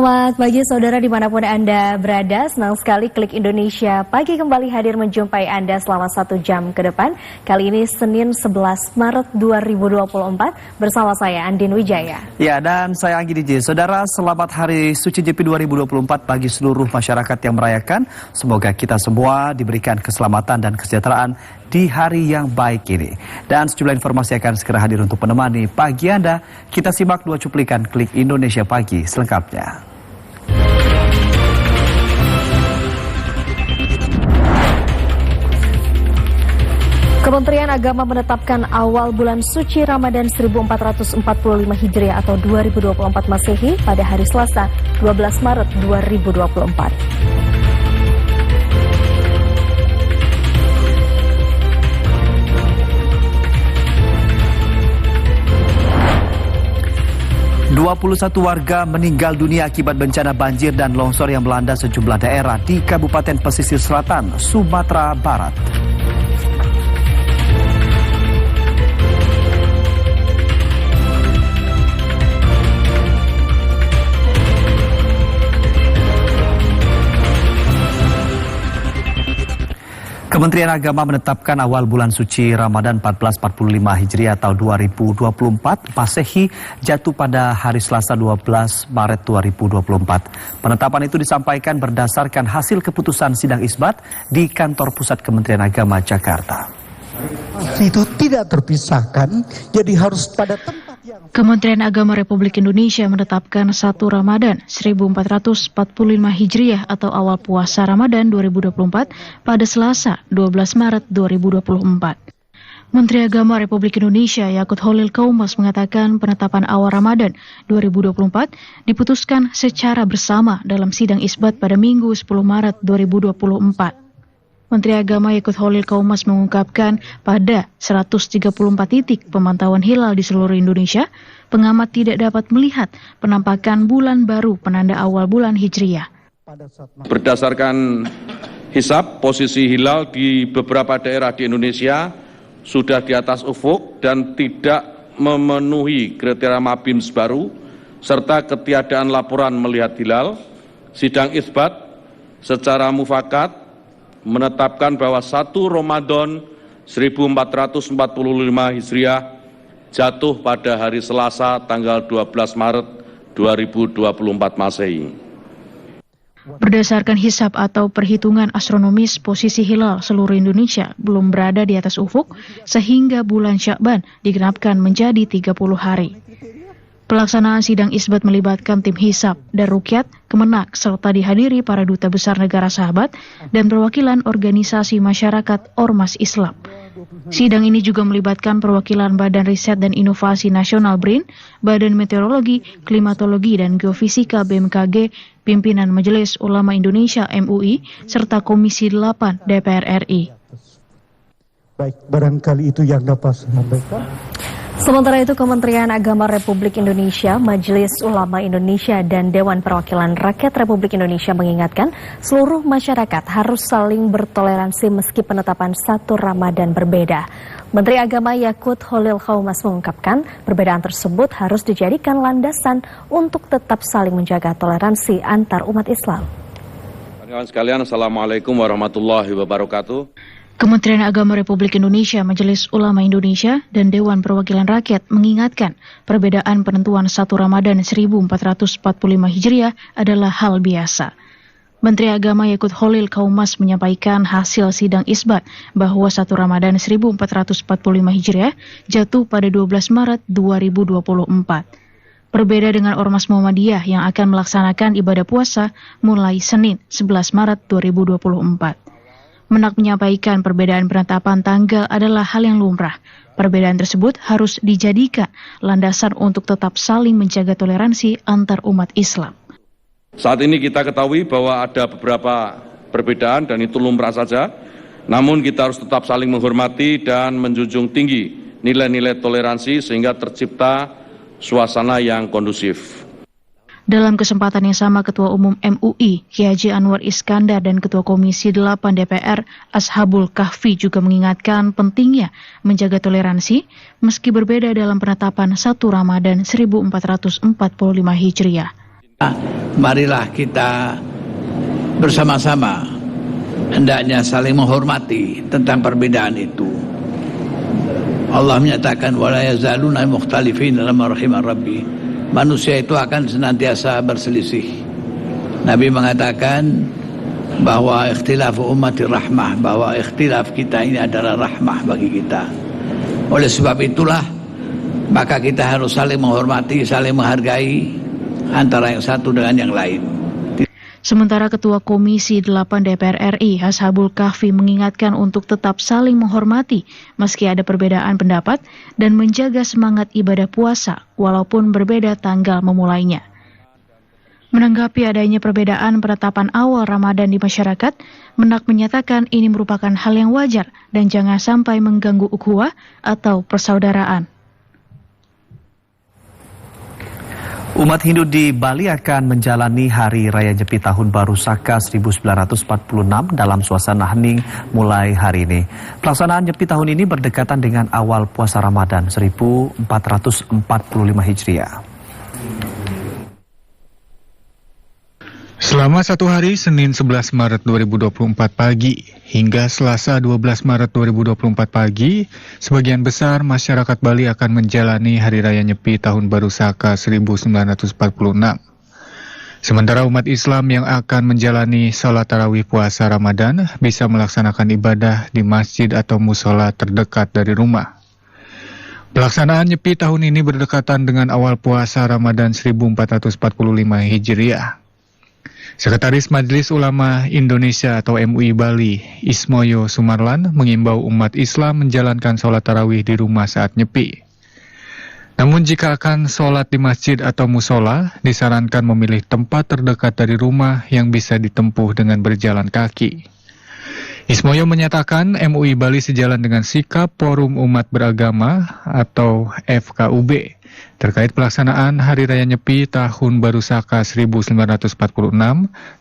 Selamat pagi saudara dimanapun Anda berada. Senang sekali Klik Indonesia Pagi kembali hadir menjumpai Anda selama 1 jam ke depan. Kali ini Senin 11 Maret 2024 bersama saya Andin Wijaya. Ya, dan saya Anggi DJ. Saudara, selamat Hari Suci Nyepi 2024 bagi seluruh masyarakat yang merayakan. Semoga kita semua diberikan keselamatan dan kesejahteraan di hari yang baik ini. Dan sejumlah informasi akan segera hadir untuk menemani pagi Anda. Kita simak 2 cuplikan Klik Indonesia Pagi selengkapnya. Kementerian Agama menetapkan awal bulan suci Ramadan 1445 Hijriah atau 2024 Masehi pada hari Selasa 12 Maret 2024. Satu warga meninggal dunia akibat bencana banjir dan longsor yang melanda sejumlah daerah di Kabupaten Pesisir Selatan, Sumatera Barat. Kementerian Agama menetapkan awal bulan suci Ramadan 1445 Hijriah atau 2024 Masehi jatuh pada hari Selasa 12 Maret 2024. Penetapan itu disampaikan berdasarkan hasil keputusan sidang isbat di Kantor Pusat Kementerian Agama Jakarta. Itu tidak terpisahkan, jadi harus pada tempat yang... Kementerian Agama Republik Indonesia menetapkan 1 Ramadan 1445 Hijriah atau awal puasa Ramadan 2024 pada Selasa 12 Maret 2024. Menteri Agama Republik Indonesia Yakut Khalil Qaumas mengatakan penetapan awal Ramadan 2024 diputuskan secara bersama dalam sidang isbat pada Minggu 10 Maret 2024. Menteri Agama Yakut Khalil Qaumas mengungkapkan pada 134 titik pemantauan hilal di seluruh Indonesia, pengamat tidak dapat melihat penampakan bulan baru penanda awal bulan Hijriah. Berdasarkan hisab, posisi hilal di beberapa daerah di Indonesia sudah di atas ufuk dan tidak memenuhi kriteria MABIMS baru, serta ketiadaan laporan melihat hilal. Sidang isbat secara mufakat menetapkan bahwa 1 Ramadan 1445 Hijriah jatuh pada hari Selasa tanggal 12 Maret 2024 Masehi. Berdasarkan hisab atau perhitungan astronomis, posisi hilal seluruh Indonesia belum berada di atas ufuk sehingga bulan Sya'ban digenapkan menjadi 30 hari. Pelaksanaan sidang isbat melibatkan tim hisab dan rukyat, Kemenak, serta dihadiri para duta besar negara sahabat dan perwakilan organisasi masyarakat Ormas Islam. Sidang ini juga melibatkan perwakilan Badan Riset dan Inovasi Nasional BRIN, Badan Meteorologi, Klimatologi dan Geofisika BMKG, pimpinan Majelis Ulama Indonesia MUI, serta Komisi 8 DPR RI. Baik, barangkali itu yang dapat saya sampaikan. Sementara itu, Kementerian Agama Republik Indonesia, Majelis Ulama Indonesia, dan Dewan Perwakilan Rakyat Republik Indonesia mengingatkan seluruh masyarakat harus saling bertoleransi meski penetapan 1 Ramadan berbeda. Menteri Agama Yakut Khalil Qaumas mengungkapkan perbedaan tersebut harus dijadikan landasan untuk tetap saling menjaga toleransi antar umat Islam. Kawan sekalian, Assalamualaikum warahmatullahi wabarakatuh. Kementerian Agama Republik Indonesia, Majelis Ulama Indonesia, dan Dewan Perwakilan Rakyat mengingatkan perbedaan penentuan 1 Ramadan 1445 Hijriah adalah hal biasa. Menteri Agama Yakut Khalil Qaumas menyampaikan hasil sidang isbat bahwa 1 Ramadan 1445 Hijriah jatuh pada 12 Maret 2024. Berbeda dengan Ormas Muhammadiyah yang akan melaksanakan ibadah puasa mulai Senin 11 Maret 2024. Menak menyampaikan perbedaan penetapan tanggal adalah hal yang lumrah. Perbedaan tersebut harus dijadikan landasan untuk tetap saling menjaga toleransi antar umat Islam. Saat ini kita ketahui bahwa ada beberapa perbedaan dan itu lumrah saja. Namun kita harus tetap saling menghormati dan menjunjung tinggi nilai-nilai toleransi sehingga tercipta suasana yang kondusif. Dalam kesempatan yang sama, Ketua Umum MUI, Kiai Haji Anwar Iskandar dan Ketua Komisi 8 DPR, Ashabul Kahfi juga mengingatkan pentingnya menjaga toleransi meski berbeda dalam penetapan 1 Ramadan 1445 Hijriah. Marilah kita bersama-sama hendaknya saling menghormati tentang perbedaan itu. Allah menyatakan wala yazaluna mukhtalifin lamma rahimar rabbi. Manusia itu akan senantiasa berselisih. Nabi mengatakan bahwa ikhtilafu ummati rahmah, bahwa ikhtilaf kita ini adalah rahmah bagi kita. Oleh sebab itulah maka kita harus saling menghormati, saling menghargai antara yang satu dengan yang lain. Sementara Ketua Komisi 8 DPR RI, Ashabul Kahfi, mengingatkan untuk tetap saling menghormati meski ada perbedaan pendapat dan menjaga semangat ibadah puasa walaupun berbeda tanggal memulainya. Menanggapi adanya perbedaan penetapan awal Ramadan di masyarakat, Menak menyatakan ini merupakan hal yang wajar dan jangan sampai mengganggu ukhuwah atau persaudaraan. Umat Hindu di Bali akan menjalani Hari Raya Nyepi Tahun Baru Saka 1946 dalam suasana hening mulai hari ini. Pelaksanaan Nyepi tahun ini berdekatan dengan awal puasa Ramadan 1445 Hijriah. Selama satu hari, Senin 11 Maret 2024 pagi hingga Selasa 12 Maret 2024 pagi, sebagian besar masyarakat Bali akan menjalani Hari Raya Nyepi Tahun Baru Saka 1946. Sementara umat Islam yang akan menjalani salat tarawih puasa Ramadan bisa melaksanakan ibadah di masjid atau musola terdekat dari rumah. Pelaksanaan Nyepi tahun ini berdekatan dengan awal puasa Ramadan 1445 Hijriah. Sekretaris Majelis Ulama Indonesia atau MUI Bali, Ismoyo Sumarlan, mengimbau umat Islam menjalankan sholat tarawih di rumah saat nyepi. Namun jika akan sholat di masjid atau musola, disarankan memilih tempat terdekat dari rumah yang bisa ditempuh dengan berjalan kaki. Ismoyo menyatakan MUI Bali sejalan dengan sikap Forum Umat Beragama atau FKUB terkait pelaksanaan Hari Raya Nyepi Tahun Baru Saka 1946,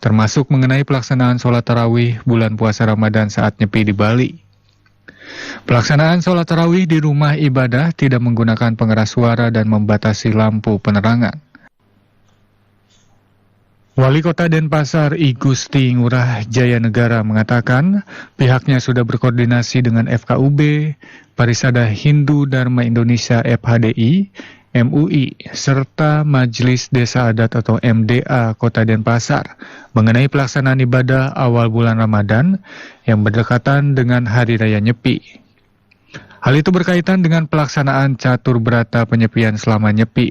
termasuk mengenai pelaksanaan sholat tarawih bulan puasa Ramadan saat nyepi di Bali. Pelaksanaan sholat tarawih di rumah ibadah tidak menggunakan pengeras suara dan membatasi lampu penerangan. Wali Kota Denpasar I Gusti Ngurah Jayanegara mengatakan pihaknya sudah berkoordinasi dengan FKUB, Parisada Hindu Dharma Indonesia FHDI, MUI, serta Majelis Desa Adat atau MDA Kota Denpasar mengenai pelaksanaan ibadah awal bulan Ramadan yang berdekatan dengan Hari Raya Nyepi. Hal itu berkaitan dengan pelaksanaan catur berata penyepian selama nyepi.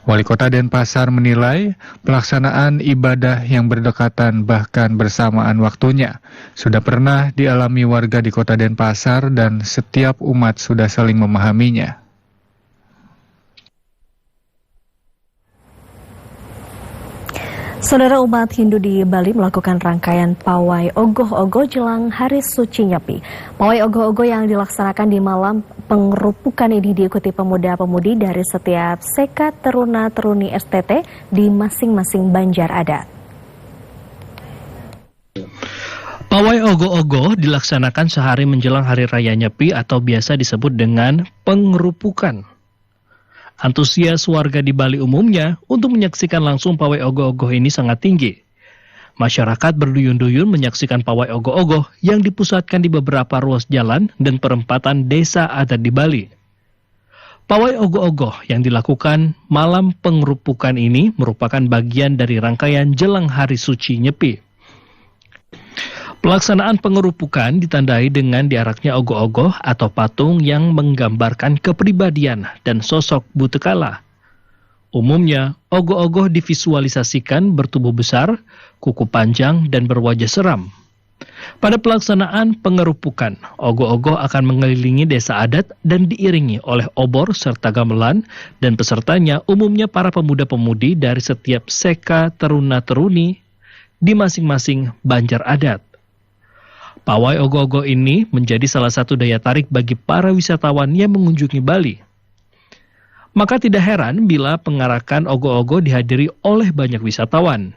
Wali Kota Denpasar menilai pelaksanaan ibadah yang berdekatan bahkan bersamaan waktunya sudah pernah dialami warga di Kota Denpasar dan setiap umat sudah saling memahaminya. Saudara, umat Hindu di Bali melakukan rangkaian pawai ogoh-ogoh jelang Hari Suci Nyepi. Pawai ogoh-ogoh yang dilaksanakan di malam pengerupukan ini diikuti pemuda-pemudi dari setiap seka teruna-teruni STT di masing-masing banjar adat. Pawai ogoh-ogoh dilaksanakan sehari menjelang Hari Raya Nyepi atau biasa disebut dengan pengerupukan. Antusias warga di Bali umumnya untuk menyaksikan langsung pawai ogoh-ogoh ini sangat tinggi. Masyarakat berduyun-duyun menyaksikan pawai ogoh-ogoh yang dipusatkan di beberapa ruas jalan dan perempatan desa adat di Bali. Pawai ogoh-ogoh yang dilakukan malam pengerupukan ini merupakan bagian dari rangkaian jelang Hari Suci Nyepi. Pelaksanaan pengerupukan ditandai dengan diaraknya ogoh-ogoh atau patung yang menggambarkan kepribadian dan sosok Butekala. Umumnya, ogoh-ogoh divisualisasikan bertubuh besar, kuku panjang, dan berwajah seram. Pada pelaksanaan pengerupukan, ogoh-ogoh akan mengelilingi desa adat dan diiringi oleh obor serta gamelan, dan pesertanya umumnya para pemuda-pemudi dari setiap seka teruna-teruni di masing-masing banjar adat. Pawai ogoh-ogoh ini menjadi salah satu daya tarik bagi para wisatawan yang mengunjungi Bali. Maka tidak heran bila pengarakan ogoh-ogoh dihadiri oleh banyak wisatawan.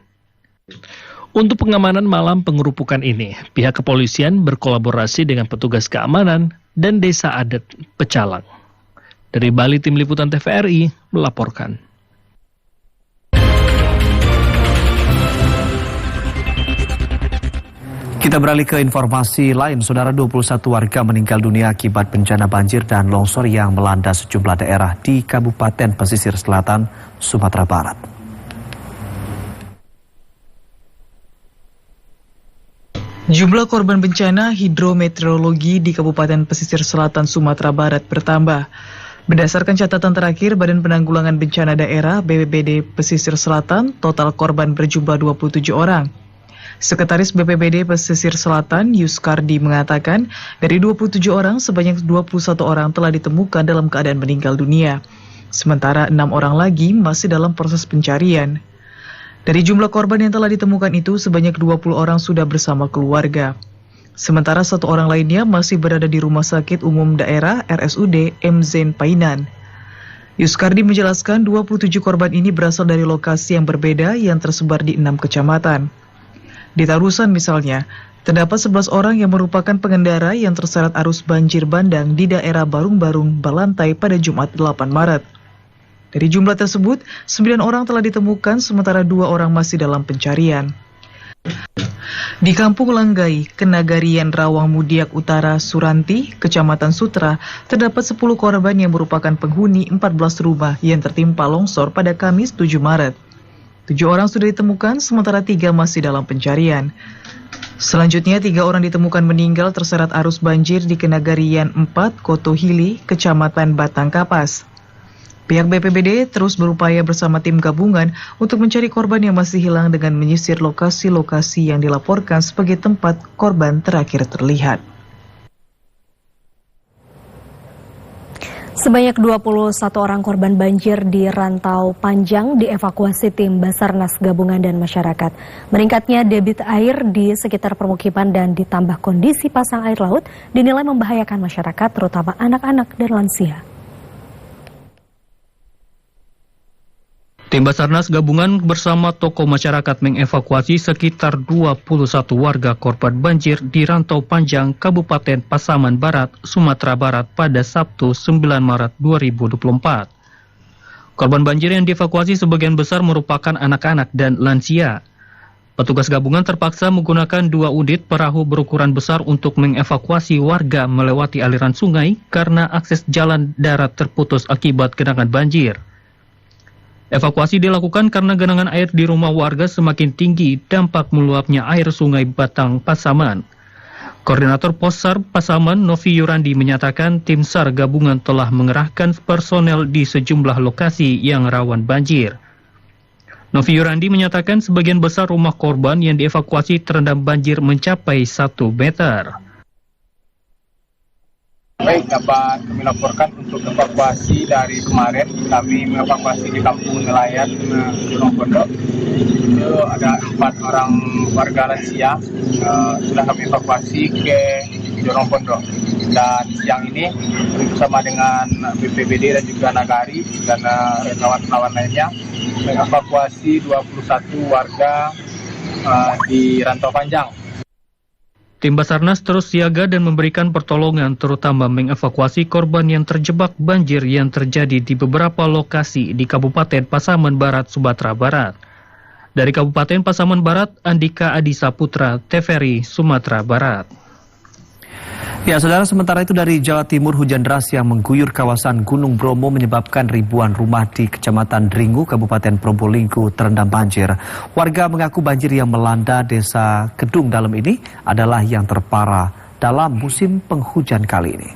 Untuk pengamanan malam pengerupukan ini, pihak kepolisian berkolaborasi dengan petugas keamanan dan desa adat Pecalang. Dari Bali, Tim Liputan TVRI melaporkan. Kita beralih ke informasi lain. Saudara, 21 warga meninggal dunia akibat bencana banjir dan longsor yang melanda sejumlah daerah di Kabupaten Pesisir Selatan, Sumatera Barat. Jumlah korban bencana hidrometeorologi di Kabupaten Pesisir Selatan, Sumatera Barat bertambah. Berdasarkan catatan terakhir Badan Penanggulangan Bencana Daerah BPBD Pesisir Selatan, total korban berjumlah 27 orang. Sekretaris BPBD Pesisir Selatan, Yuskardi, mengatakan dari 27 orang, sebanyak 21 orang telah ditemukan dalam keadaan meninggal dunia. Sementara 6 orang lagi masih dalam proses pencarian. Dari jumlah korban yang telah ditemukan itu, sebanyak 20 orang sudah bersama keluarga. Sementara 1 orang lainnya masih berada di Rumah Sakit Umum Daerah RSUD M. Zain Painan. Yuskardi menjelaskan 27 korban ini berasal dari lokasi yang berbeda yang tersebar di 6 kecamatan. Di Tarusan misalnya, terdapat 11 orang yang merupakan pengendara yang terseret arus banjir bandang di daerah Barung-Barung, Balantai pada Jumat 8 Maret. Dari jumlah tersebut, 9 orang telah ditemukan sementara 2 orang masih dalam pencarian. Di Kampung Langgai, Kenagarian Rawang Mudiak Utara, Suranti, Kecamatan Sutra, terdapat 10 korban yang merupakan penghuni 14 rumah yang tertimpa longsor pada Kamis 7 Maret. 7 orang sudah ditemukan, sementara 3 masih dalam pencarian. Selanjutnya, 3 orang ditemukan meninggal terseret arus banjir di Kenagarian 4, Kotohili, Kecamatan Batang Kapas. Pihak BPBD terus berupaya bersama tim gabungan untuk mencari korban yang masih hilang dengan menyisir lokasi-lokasi yang dilaporkan sebagai tempat korban terakhir terlihat. Sebanyak 21 orang korban banjir di Rantau Panjang dievakuasi tim Basarnas Gabungan dan Masyarakat. Meningkatnya debit air di sekitar permukiman dan ditambah kondisi pasang air laut dinilai membahayakan masyarakat, terutama anak-anak dan lansia. Tim Basarnas Gabungan bersama tokoh masyarakat mengevakuasi sekitar 21 warga korban banjir di Rantau Panjang, Kabupaten Pasaman Barat, Sumatera Barat pada Sabtu 9 Maret 2024. Korban banjir yang dievakuasi sebagian besar merupakan anak-anak dan lansia. Petugas gabungan terpaksa menggunakan 2 unit perahu berukuran besar untuk mengevakuasi warga melewati aliran sungai karena akses jalan darat terputus akibat genangan banjir. Evakuasi dilakukan karena genangan air di rumah warga semakin tinggi dampak meluapnya air sungai Batang Pasaman. Koordinator Possar Pasaman, Novi Yurandi, menyatakan tim SAR gabungan telah mengerahkan personel di sejumlah lokasi yang rawan banjir. Novi Yurandi menyatakan sebagian besar rumah korban yang dievakuasi terendam banjir mencapai 1 meter. Baik, dapat kami laporkan untuk evakuasi dari kemarin. Kami mengevakuasi di Kampung Nelayan, Jurong Pondok. Itu ada 4 orang warga lansia. Sudah kami evakuasi ke Jurong Pondok. Dan siang ini bersama dengan BPBD dan juga Nagari dan relawan-relawan lainnya mengevakuasi 21 warga di Rantau Panjang. Tim Basarnas terus siaga dan memberikan pertolongan, terutama mengevakuasi korban yang terjebak banjir yang terjadi di beberapa lokasi di Kabupaten Pasaman Barat, Sumatera Barat. Dari Kabupaten Pasaman Barat, Andika Adisa Putra, TVRI, Sumatera Barat. Ya, saudara, sementara itu dari Jawa Timur, hujan deras yang mengguyur kawasan Gunung Bromo menyebabkan ribuan rumah di Kecamatan Dringu, Kabupaten Probolinggo terendam banjir. Warga mengaku banjir yang melanda desa Kedung Dalem ini adalah yang terparah dalam musim penghujan kali ini.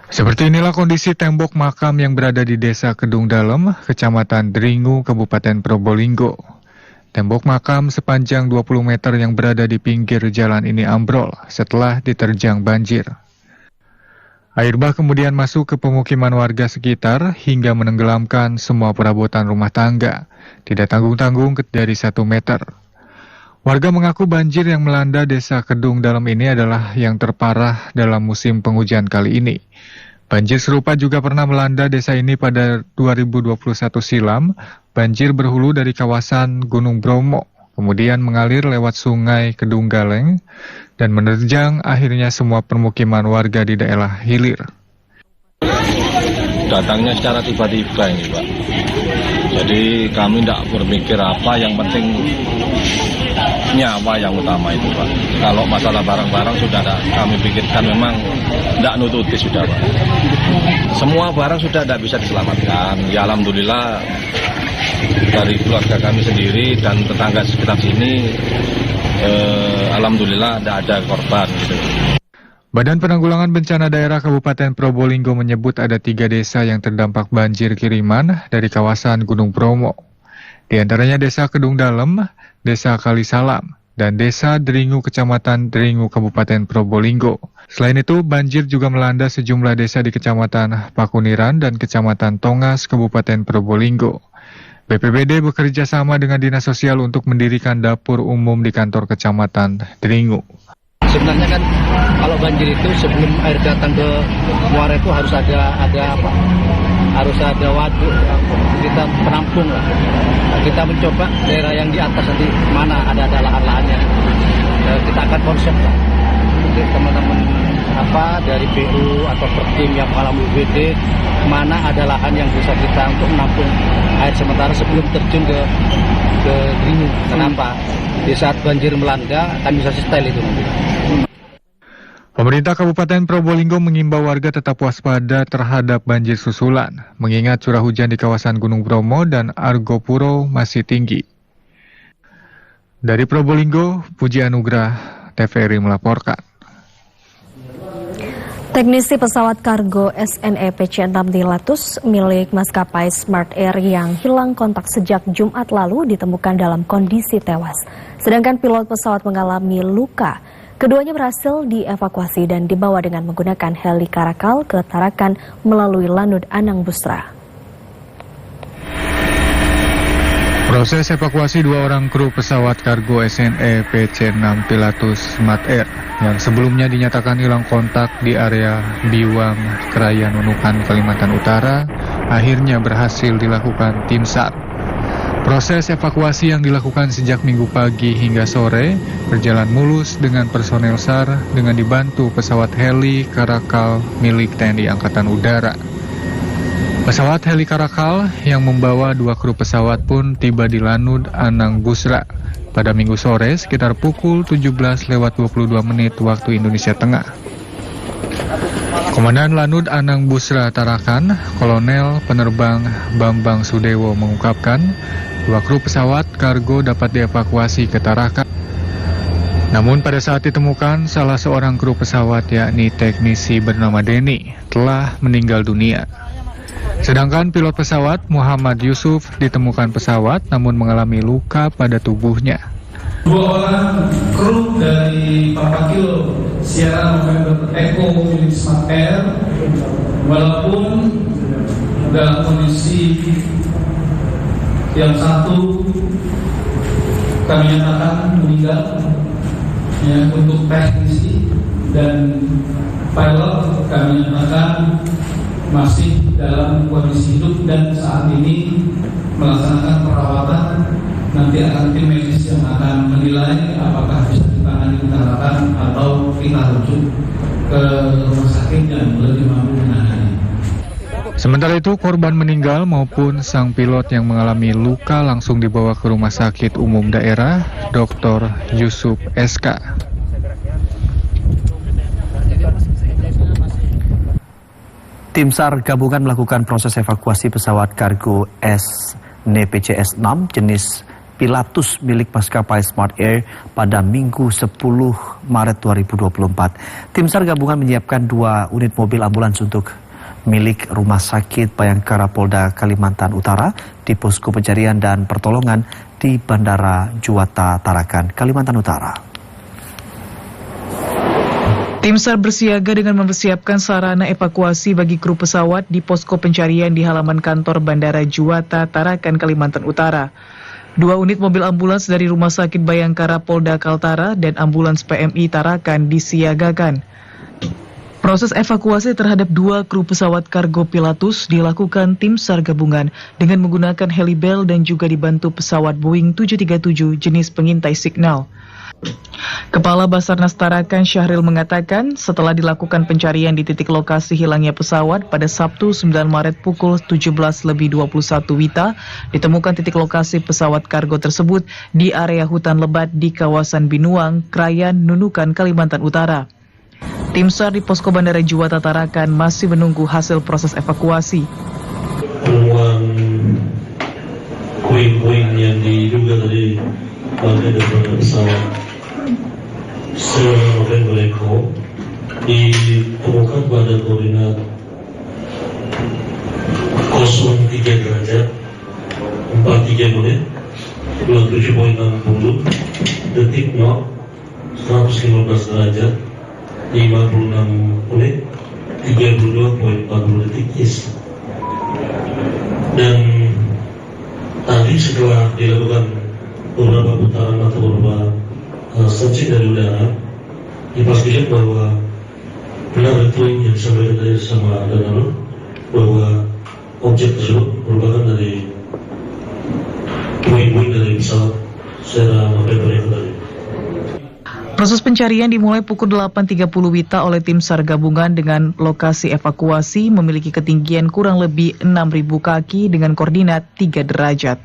Seperti inilah kondisi tembok makam yang berada di desa Kedung Dalem, Kecamatan Dringu, Kabupaten Probolinggo. Tembok makam sepanjang 20 meter yang berada di pinggir jalan ini ambrol setelah diterjang banjir. Air bah kemudian masuk ke pemukiman warga sekitar hingga menenggelamkan semua perabotan rumah tangga, tidak tanggung-tanggung dari 1 meter. Warga mengaku banjir yang melanda desa Kedung Dalem ini adalah yang terparah dalam musim penghujan kali ini. Banjir serupa juga pernah melanda desa ini pada 2021 silam. Banjir berhulu dari kawasan Gunung Bromo, kemudian mengalir lewat sungai Kedung Galeng, dan menerjang akhirnya semua permukiman warga di daerah hilir. Datangnya secara tiba-tiba ini, Pak. Jadi kami tidak berpikir apa, yang penting nyawa yang utama itu Pak. Kalau masalah barang-barang sudah kami pikirkan, memang tidak nututi sudah Pak. Semua barang sudah tidak bisa diselamatkan. Ya alhamdulillah dari keluarga kami sendiri dan tetangga sekitar sini, alhamdulillah tidak ada korban gitu. Badan Penanggulangan Bencana Daerah Kabupaten Probolinggo menyebut ada 3 desa yang terdampak banjir kiriman dari kawasan Gunung Bromo. Di antaranya Desa Kedung Dalem, Desa Kalisalam, dan Desa Deringu Kecamatan Deringu Kabupaten Probolinggo. Selain itu, banjir juga melanda sejumlah desa di Kecamatan Pakuniran dan Kecamatan Tongas Kabupaten Probolinggo. BPBD bekerja sama dengan Dinas Sosial untuk mendirikan dapur umum di kantor Kecamatan Deringu. Sebenarnya kan kalau banjir itu sebelum air datang ke muara itu harus ada apa? Harus ada waduk, kita penampung lah. Kita mencoba daerah yang di atas nanti mana ada lahan-lahannya. Kita akan konsep lah. Jadi teman-teman dari PU atau Pertim yang mengalami UBD, mana ada lahan yang bisa kita untuk menampung air sementara sebelum terjun ke Deringu. Kenapa? Di saat banjir melanda akan bisa setel itu nanti. Pemerintah Kabupaten Probolinggo mengimbau warga tetap waspada terhadap banjir susulan, mengingat curah hujan di kawasan Gunung Bromo dan Argopuro masih tinggi. Dari Probolinggo, Puji Anugrah, TVRI melaporkan. Teknisi pesawat kargo SNE PC-6 Pilatus milik maskapai Smart Air yang hilang kontak sejak Jumat lalu ditemukan dalam kondisi tewas. Sedangkan pilot pesawat mengalami luka. Keduanya berhasil dievakuasi dan dibawa dengan menggunakan heli Karakal ke Tarakan melalui Lanud Anang Busra. Proses evakuasi 2 orang kru pesawat kargo SNE PC-6 Pilatus Smart Air yang sebelumnya dinyatakan hilang kontak di area Biwang, Krayan, Nunukan, Kalimantan Utara, akhirnya berhasil dilakukan tim SAR. Proses evakuasi yang dilakukan sejak Minggu pagi hingga sore berjalan mulus dengan personel SAR dengan dibantu pesawat heli Karakal milik TNI Angkatan Udara. Pesawat heli Karakal yang membawa 2 kru pesawat pun tiba di Lanud Anang Busra pada Minggu sore sekitar pukul 17:22 waktu Indonesia Tengah. Komandan Lanud Anang Busra Tarakan, Kolonel Penerbang Bambang Sudewo mengungkapkan 2 kru pesawat kargo dapat dievakuasi ke Tarakan. Namun pada saat ditemukan, salah seorang kru pesawat yakni teknisi bernama Denny telah meninggal dunia. Sedangkan pilot pesawat Muhammad Yusuf ditemukan pesawat namun mengalami luka pada tubuhnya. 2 orang kru dari Papa Kilo Sierra November Echo milik Smart Air, walaupun dalam kondisi yang satu kami nyatakan meninggal, ya, untuk teknisi dan pilot kami nyatakan masih dalam kondisi hidup dan saat ini melaksanakan perawatan. Nanti akan tim medis yang akan menilai apakah bisa ditangani di Tarakan atau kita rujuk ke rumah sakit yang lebih mampu menangani. Sementara itu, korban meninggal maupun sang pilot yang mengalami luka langsung dibawa ke Rumah Sakit Umum Daerah Dr. Yusuf SK. Tim SAR gabungan melakukan proses evakuasi pesawat kargo SNPCS 6 jenis Pilatus milik maskapai Smart Air pada Minggu 10 Maret 2024. Tim SAR gabungan menyiapkan 2 unit mobil ambulans untuk milik Rumah Sakit Bayangkara Polda Kalimantan Utara di posko pencarian dan pertolongan di Bandara Juwata Tarakan, Kalimantan Utara. Tim SAR bersiaga dengan mempersiapkan sarana evakuasi bagi kru pesawat di posko pencarian di halaman kantor Bandara Juwata Tarakan, Kalimantan Utara. 2 unit mobil ambulans dari Rumah Sakit Bayangkara Polda Kaltara dan ambulans PMI Tarakan disiagakan. Proses evakuasi terhadap 2 kru pesawat kargo Pilatus dilakukan tim SAR gabungan dengan menggunakan helibel dan juga dibantu pesawat Boeing 737 jenis pengintai signal. Kepala Basarnas Tarakan Syahril mengatakan setelah dilakukan pencarian di titik lokasi hilangnya pesawat pada Sabtu 9 Maret pukul 17.21 WITA, ditemukan titik lokasi pesawat kargo tersebut di area hutan lebat di kawasan Binuang, Krayan, Nunukan, Kalimantan Utara. Tim SAR di Posko Bandara Juwata Tarakan masih menunggu hasil proses evakuasi. Penemuan puing-puing yang diduga dari bagian daripada pesawat 9 November Eko ditemukan pada koordinat 03 derajat 43 menit 27.60 detik knot 115 derajat 56 menit 32.40 detik is. Dan tadi setelah dilakukan beberapa putaran atau beberapa searching dari udara, dipastikan bahwa benar itu yang disampaikan tadi sama Danalo, bahwa objek tersebut merupakan dari puing-puing dari pesawat Sierra November yang tadi. Proses pencarian dimulai pukul 8.30 WITA oleh tim SAR gabungan dengan lokasi evakuasi memiliki ketinggian kurang lebih 6.000 kaki dengan koordinat 3 derajat.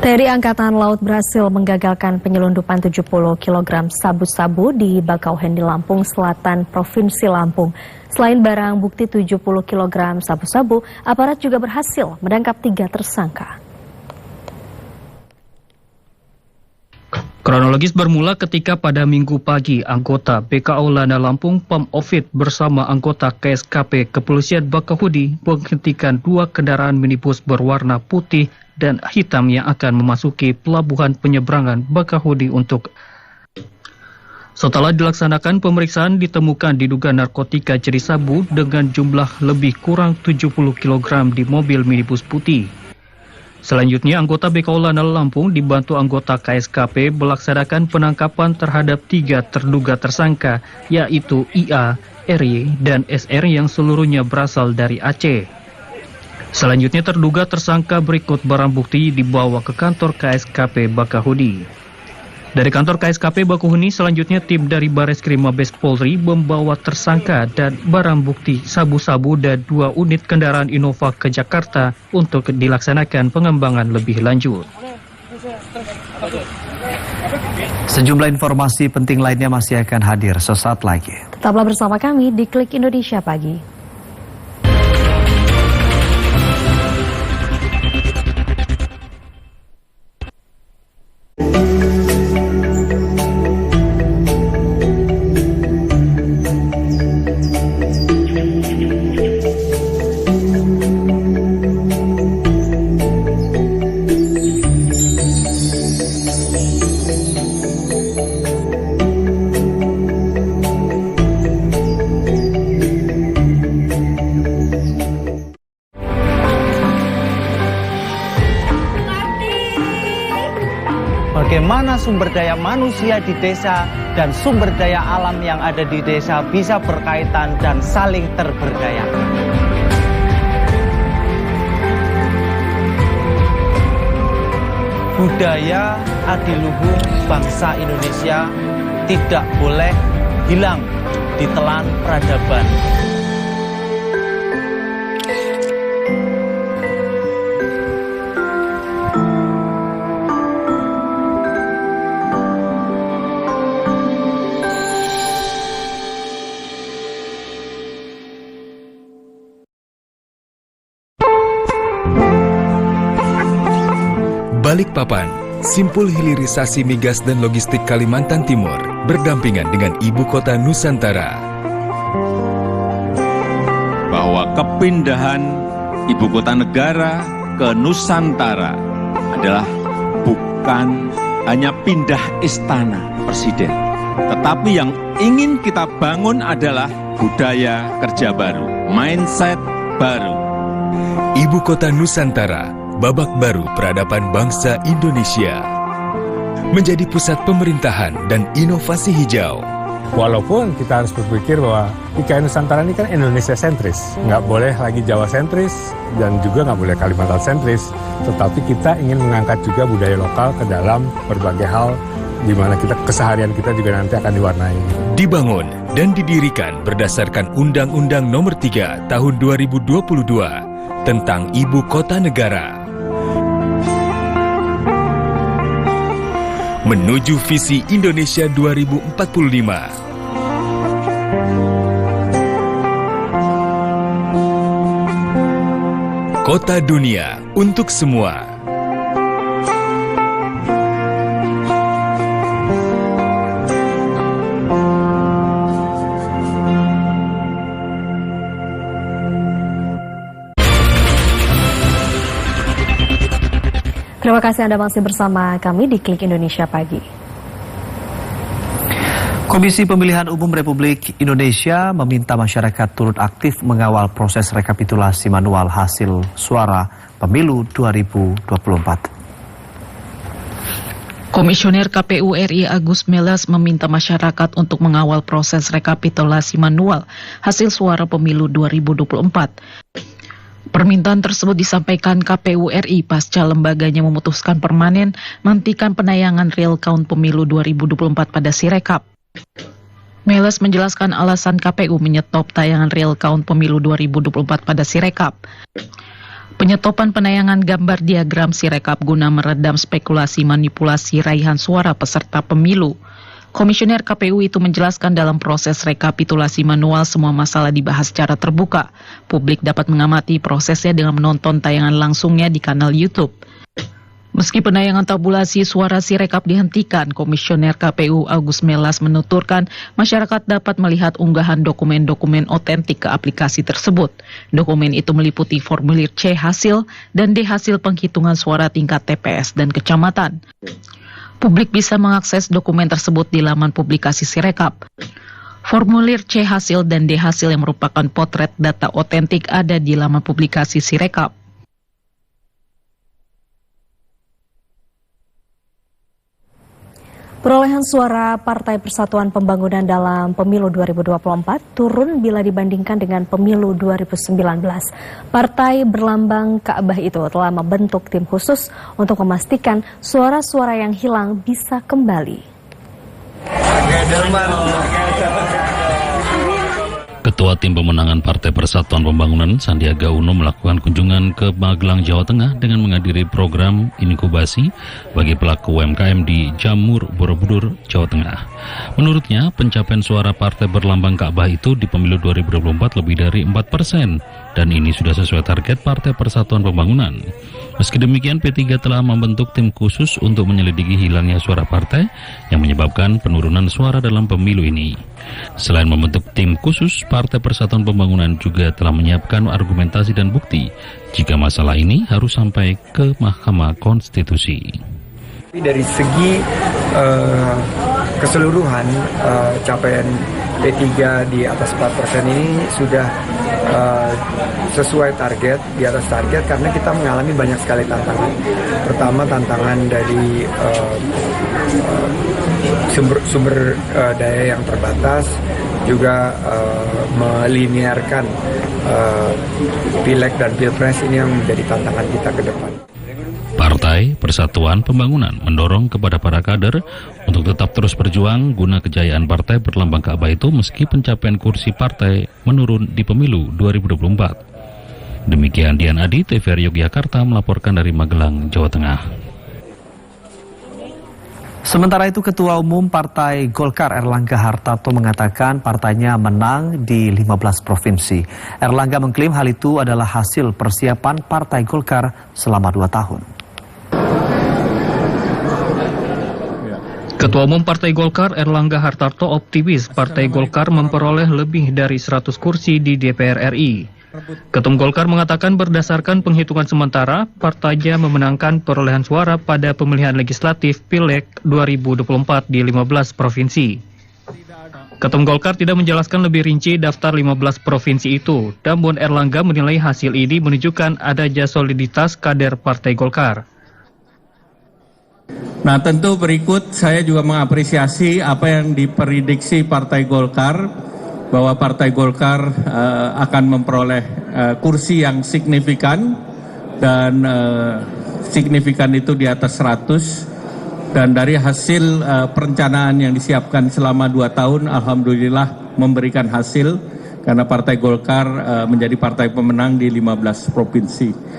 TNI Angkatan Laut berhasil menggagalkan penyelundupan 70 kg sabu-sabu di Bakauheni, Lampung Selatan, Provinsi Lampung. Selain barang bukti 70 kg sabu-sabu, aparat juga berhasil menangkap 3 tersangka. Kronologis bermula ketika pada Minggu pagi, anggota BKO Lana Lampung Pam Ovid bersama anggota KSKP Kepolisian Bakauheni menghentikan 2 kendaraan minibus berwarna putih dan hitam yang akan memasuki pelabuhan penyeberangan Bakauheni untuk. Setelah dilaksanakan pemeriksaan, ditemukan diduga narkotika jenis sabu dengan jumlah lebih kurang 70 kg di mobil minibus putih. Selanjutnya, anggota BKO Lana Lampung dibantu anggota KSKP melaksanakan penangkapan terhadap 3 terduga tersangka, yaitu IA, RY, dan SR yang seluruhnya berasal dari Aceh. Selanjutnya, terduga tersangka berikut barang bukti dibawa ke kantor KSKP Bakauheni. Dari kantor KSKP Bakauheni, selanjutnya tim dari Bareskrim Mabes Polri membawa tersangka dan barang bukti sabu-sabu dan 2 unit kendaraan Innova ke Jakarta untuk dilaksanakan pengembangan lebih lanjut. Sejumlah informasi penting lainnya masih akan hadir sesaat lagi. Tetaplah bersama kami di Klik Indonesia Pagi. Bagaimana sumber daya manusia di desa dan sumber daya alam yang ada di desa bisa berkaitan dan saling terberdayakan. Budaya adiluhung bangsa Indonesia tidak boleh hilang di telan peradaban. Balikpapan, Simpul Hilirisasi Migas dan Logistik Kalimantan Timur, berdampingan dengan Ibu Kota Nusantara. Bahwa kepindahan Ibu Kota Negara ke Nusantara adalah bukan hanya pindah istana Presiden, tetapi yang ingin kita bangun adalah budaya kerja baru, mindset baru. Ibu Kota Nusantara, babak baru peradaban bangsa Indonesia. Menjadi pusat pemerintahan dan inovasi hijau. Walaupun kita harus berpikir bahwa IKN Nusantara ini kan Indonesia sentris, nggak boleh lagi Jawa sentris dan juga nggak boleh Kalimantan sentris. Tetapi kita ingin mengangkat juga budaya lokal ke dalam berbagai hal di mana kita keseharian kita juga nanti akan diwarnai. Dibangun dan didirikan berdasarkan Undang-Undang Nomor 3 Tahun 2022 tentang Ibu Kota Negara. Menuju visi Indonesia 2045. Kota dunia untuk semua. Terima kasih Anda masih bersama kami di Klik Indonesia Pagi. Komisi Pemilihan Umum Republik Indonesia meminta masyarakat turut aktif mengawal proses rekapitulasi manual hasil suara pemilu 2024. Komisioner KPU RI Agus Melas meminta masyarakat untuk mengawal proses rekapitulasi manual hasil suara pemilu 2024. Permintaan tersebut disampaikan KPU RI pasca lembaganya memutuskan permanen menghentikan penayangan real count pemilu 2024 pada Sirekap. Melas menjelaskan alasan KPU menyetop tayangan real count pemilu 2024 pada Sirekap. Penyetopan penayangan gambar diagram Sirekap guna meredam spekulasi manipulasi raihan suara peserta pemilu. Komisioner KPU itu menjelaskan dalam proses rekapitulasi manual semua masalah dibahas secara terbuka. Publik dapat mengamati prosesnya dengan menonton tayangan langsungnya di kanal YouTube. Meski penayangan tabulasi suara Sirekap dihentikan, Komisioner KPU Agus Melas menuturkan masyarakat dapat melihat unggahan dokumen-dokumen otentik ke aplikasi tersebut. Dokumen itu meliputi formulir C hasil dan D hasil penghitungan suara tingkat TPS dan kecamatan. Publik bisa mengakses dokumen tersebut di laman publikasi Sirekap. Formulir C hasil dan D hasil yang merupakan potret data otentik ada di laman publikasi Sirekap. Perolehan suara Partai Persatuan Pembangunan dalam Pemilu 2024 turun bila dibandingkan dengan Pemilu 2019. Partai berlambang Ka'bah itu telah membentuk tim khusus untuk memastikan suara-suara yang hilang bisa kembali. Ketua Tim Pemenangan Partai Persatuan Pembangunan Sandiaga Uno melakukan kunjungan ke Magelang, Jawa Tengah dengan menghadiri program inkubasi bagi pelaku UMKM di Jamur, Borobudur, Jawa Tengah. Menurutnya, pencapaian suara Partai Berlambang Ka'bah itu di pemilu 2024 lebih dari 4%, dan ini sudah sesuai target Partai Persatuan Pembangunan. Meski demikian, P3 telah membentuk tim khusus untuk menyelidiki hilangnya suara partai yang menyebabkan penurunan suara dalam pemilu ini. Selain membentuk tim khusus, Partai Persatuan Pembangunan juga telah menyiapkan argumentasi dan bukti jika masalah ini harus sampai ke Mahkamah Konstitusi. Dari segi keseluruhan capaian P3 di atas 4% ini sudah sesuai target, di atas target karena kita mengalami banyak sekali tantangan. Pertama, tantangan dari sumber daya yang terbatas, juga melinearkan pileg dan pilpres ini yang menjadi tantangan kita ke depan. Partai Persatuan Pembangunan mendorong kepada para kader untuk tetap terus berjuang guna kejayaan Partai Berlambang Ka'bah itu meski pencapaian kursi partai menurun di pemilu 2024. Demikian Dian Adi, TVRI Yogyakarta melaporkan dari Magelang, Jawa Tengah. Sementara itu, Ketua Umum Partai Golkar Erlangga Hartarto mengatakan partainya menang di 15 provinsi. Erlangga mengklaim hal itu adalah hasil persiapan Partai Golkar selama 2 tahun. Ketua Umum Partai Golkar Erlangga Hartarto optimis Partai Golkar memperoleh lebih dari 100 kursi di DPR RI. Ketum Golkar mengatakan berdasarkan penghitungan sementara, partainya memenangkan perolehan suara pada pemilihan legislatif Pileg 2024 di 15 provinsi. Ketum Golkar tidak menjelaskan lebih rinci daftar 15 provinsi itu, namun Erlangga menilai hasil ini menunjukkan adanya soliditas kader Partai Golkar. Nah, tentu berikut saya juga mengapresiasi apa yang diprediksi Partai Golkar, bahwa Partai Golkar akan memperoleh kursi yang signifikan, dan signifikan itu di atas 100, dan dari hasil perencanaan yang disiapkan selama 2 tahun, alhamdulillah memberikan hasil, karena Partai Golkar menjadi partai pemenang di 15 provinsi.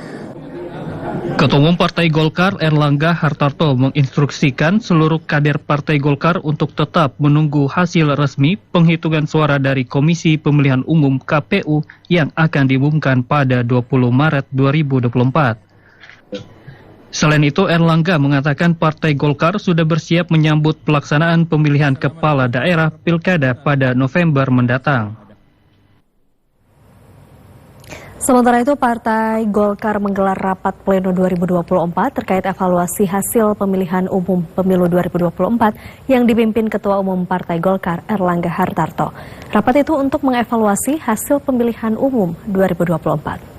Ketua Umum Partai Golkar Erlangga Hartarto menginstruksikan seluruh kader Partai Golkar untuk tetap menunggu hasil resmi penghitungan suara dari Komisi Pemilihan Umum KPU yang akan diumumkan pada 20 Maret 2024. Selain itu, Erlangga mengatakan Partai Golkar sudah bersiap menyambut pelaksanaan pemilihan kepala daerah Pilkada pada November mendatang. Sementara itu, Partai Golkar menggelar rapat pleno 2024 terkait evaluasi hasil pemilihan umum pemilu 2024 yang dipimpin Ketua Umum Partai Golkar Erlangga Hartarto. Rapat itu untuk mengevaluasi hasil pemilihan umum 2024.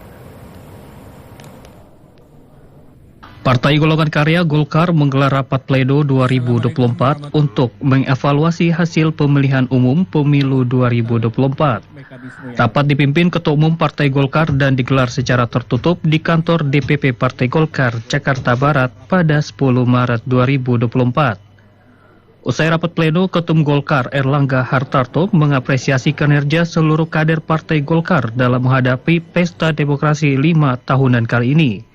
Partai Golongan Karya Golkar menggelar rapat pleno 2024 untuk mengevaluasi hasil pemilihan umum pemilu 2024. Rapat dipimpin Ketua Umum Partai Golkar dan digelar secara tertutup di kantor DPP Partai Golkar, Jakarta Barat pada 10 Maret 2024. Usai rapat pleno, Ketum Golkar Erlangga Hartarto mengapresiasi kinerja seluruh kader Partai Golkar dalam menghadapi Pesta Demokrasi 5 tahunan kali ini.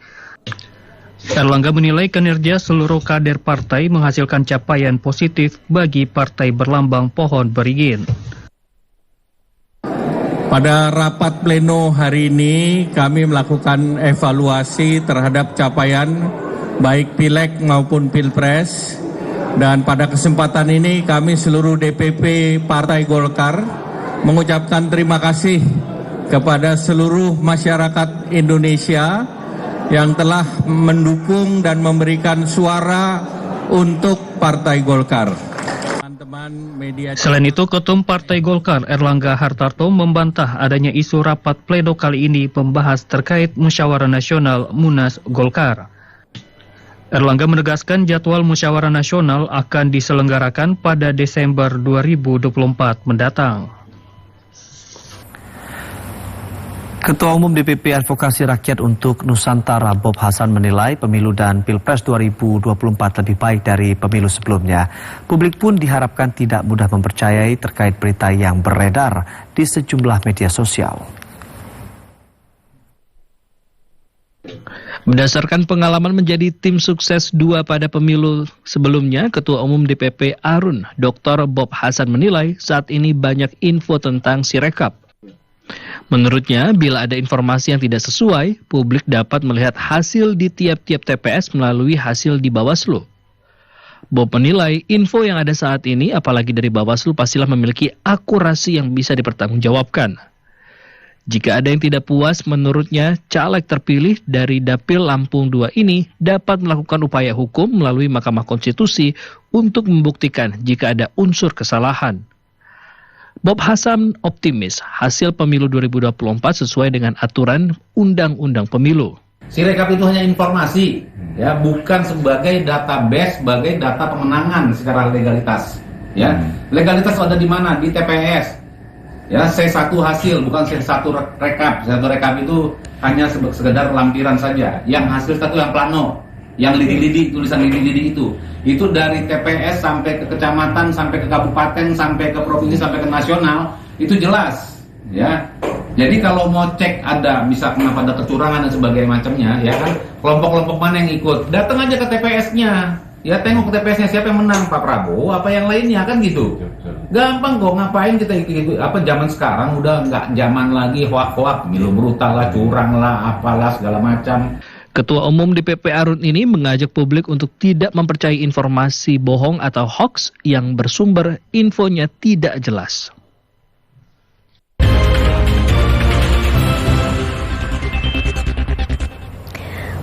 Erlangga menilai kinerja seluruh kader partai menghasilkan capaian positif bagi partai berlambang pohon beringin. Pada rapat pleno hari ini kami melakukan evaluasi terhadap capaian baik Pileg maupun Pilpres, dan pada kesempatan ini kami seluruh DPP Partai Golkar mengucapkan terima kasih kepada seluruh masyarakat Indonesia yang telah mendukung dan memberikan suara untuk Partai Golkar. Selain itu, Ketum Partai Golkar Erlangga Hartarto membantah adanya isu rapat pleno kali ini membahas terkait Musyawarah Nasional Munas Golkar. Erlangga menegaskan jadwal Musyawarah Nasional akan diselenggarakan pada Desember 2024 mendatang. Ketua Umum DPP Advokasi Rakyat untuk Nusantara Bob Hasan menilai pemilu dan Pilpres 2024 lebih baik dari pemilu sebelumnya. Publik pun diharapkan tidak mudah mempercayai terkait berita yang beredar di sejumlah media sosial. Berdasarkan pengalaman menjadi tim sukses 2 pada pemilu sebelumnya, Ketua Umum DPP Arun, Dr. Bob Hasan menilai saat ini banyak info tentang Sirekap. Menurutnya, bila ada informasi yang tidak sesuai, publik dapat melihat hasil di tiap-tiap TPS melalui hasil di Bawaslu. Bob menilai info yang ada saat ini, apalagi dari Bawaslu, pastilah memiliki akurasi yang bisa dipertanggungjawabkan. Jika ada yang tidak puas, menurutnya caleg terpilih dari Dapil Lampung 2 ini dapat melakukan upaya hukum melalui Mahkamah Konstitusi untuk membuktikan jika ada unsur kesalahan. Bob Hasan optimis hasil pemilu 2024 sesuai dengan aturan Undang-Undang Pemilu. Sirekap itu hanya informasi, ya, bukan sebagai database, sebagai data pemenangan secara legalitas. Ya, legalitas ada di mana? Di TPS. Ya, C1 hasil, bukan C1 rekap. C1 rekap itu hanya sekedar lampiran saja. Yang hasil satu yang plano, yang lidi-lidi, tulisan lidi-lidi itu dari TPS sampai ke kecamatan, sampai ke kabupaten, sampai ke provinsi, sampai ke nasional, itu jelas, ya. Jadi kalau mau cek ada bisa kenapa ada kecurangan dan sebagainya macamnya, ya kan, kelompok-kelompok mana yang ikut, datang aja ke TPS-nya, ya, tengok ke TPS-nya siapa yang menang, Pak Prabowo apa yang lainnya, kan gitu. Gampang kok, ngapain kita ikut apa zaman sekarang udah nggak zaman lagi hoak-hoak, milu brutal lah, curang lah, apalah segala macam. Ketua Umum DPP Arun ini mengajak publik untuk tidak mempercayai informasi bohong atau hoax yang bersumber infonya tidak jelas.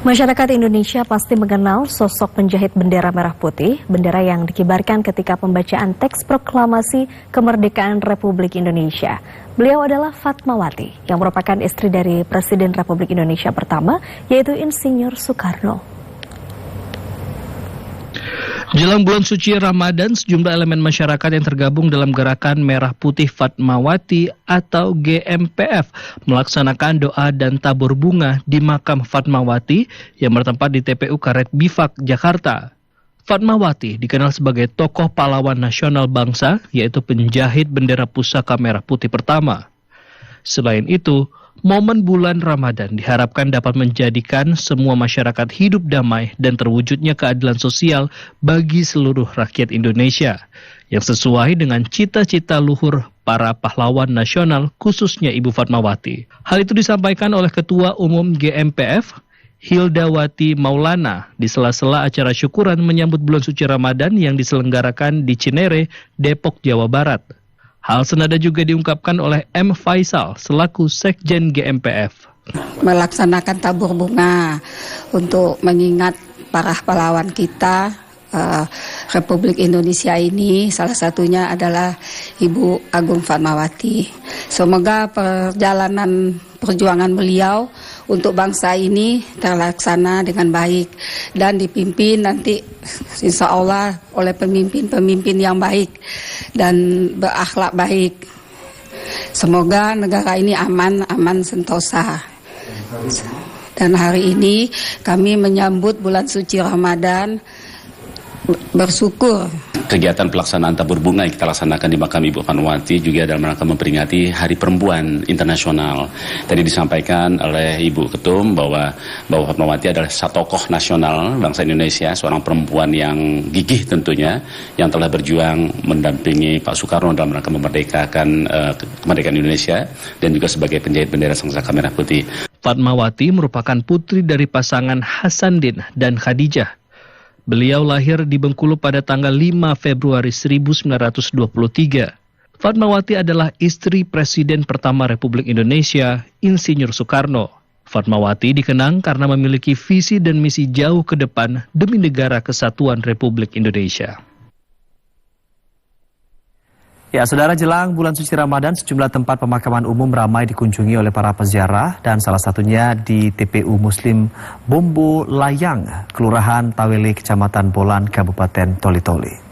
Masyarakat Indonesia pasti mengenal sosok penjahit bendera merah putih, bendera yang dikibarkan ketika pembacaan teks proklamasi kemerdekaan Republik Indonesia. Beliau adalah Fatmawati, yang merupakan istri dari Presiden Republik Indonesia pertama, yaitu Insinyur Soekarno. Jelang bulan suci Ramadan, sejumlah elemen masyarakat yang tergabung dalam gerakan Merah Putih Fatmawati atau GMPF melaksanakan doa dan tabur bunga di makam Fatmawati yang bertempat di TPU Karet Bifak, Jakarta. Fatmawati dikenal sebagai tokoh pahlawan nasional bangsa, yaitu penjahit bendera pusaka Merah Putih pertama. Selain itu, momen bulan Ramadan diharapkan dapat menjadikan semua masyarakat hidup damai dan terwujudnya keadilan sosial bagi seluruh rakyat Indonesia yang sesuai dengan cita-cita luhur para pahlawan nasional, khususnya Ibu Fatmawati. Hal itu disampaikan oleh Ketua Umum GMPF, Hildawati Maulana, di sela-sela acara syukuran menyambut bulan suci Ramadan yang diselenggarakan di Cinere, Depok, Jawa Barat. Hal senada juga diungkapkan oleh M. Faisal selaku Sekjen GMPF. Melaksanakan tabur bunga untuk mengingat para pahlawan kita Republik Indonesia ini, salah satunya adalah Ibu Agung Fatmawati. Semoga perjuangan beliau untuk bangsa ini terlaksana dengan baik dan dipimpin nanti insya Allah oleh pemimpin-pemimpin yang baik dan berakhlak baik. Semoga negara ini aman sentosa. Dan hari ini kami menyambut bulan suci Ramadan, bersyukur. Kegiatan pelaksanaan tabur bunga yang kita laksanakan di makam Ibu Fatmawati juga dalam rangka memperingati Hari Perempuan Internasional. Tadi disampaikan oleh Ibu Ketum bahwa Fatmawati adalah satu tokoh nasional bangsa Indonesia, seorang perempuan yang gigih tentunya, yang telah berjuang mendampingi Pak Soekarno dalam rangka memerdekakan kemerdekaan Indonesia dan juga sebagai penjahit bendera Sangsaka Merah Putih. Fatmawati merupakan putri dari pasangan Hasanuddin dan Khadijah. Beliau lahir di Bengkulu pada tanggal 5 Februari 1923. Fatmawati adalah istri Presiden pertama Republik Indonesia, Insinyur Soekarno. Fatmawati dikenang karena memiliki visi dan misi jauh ke depan demi negara kesatuan Republik Indonesia. Ya, saudara, jelang bulan suci Ramadan, sejumlah tempat pemakaman umum ramai dikunjungi oleh para peziarah dan salah satunya di TPU Muslim Bombo Layang, Kelurahan Taweli, Kecamatan Bolan, Kabupaten Toli-Toli.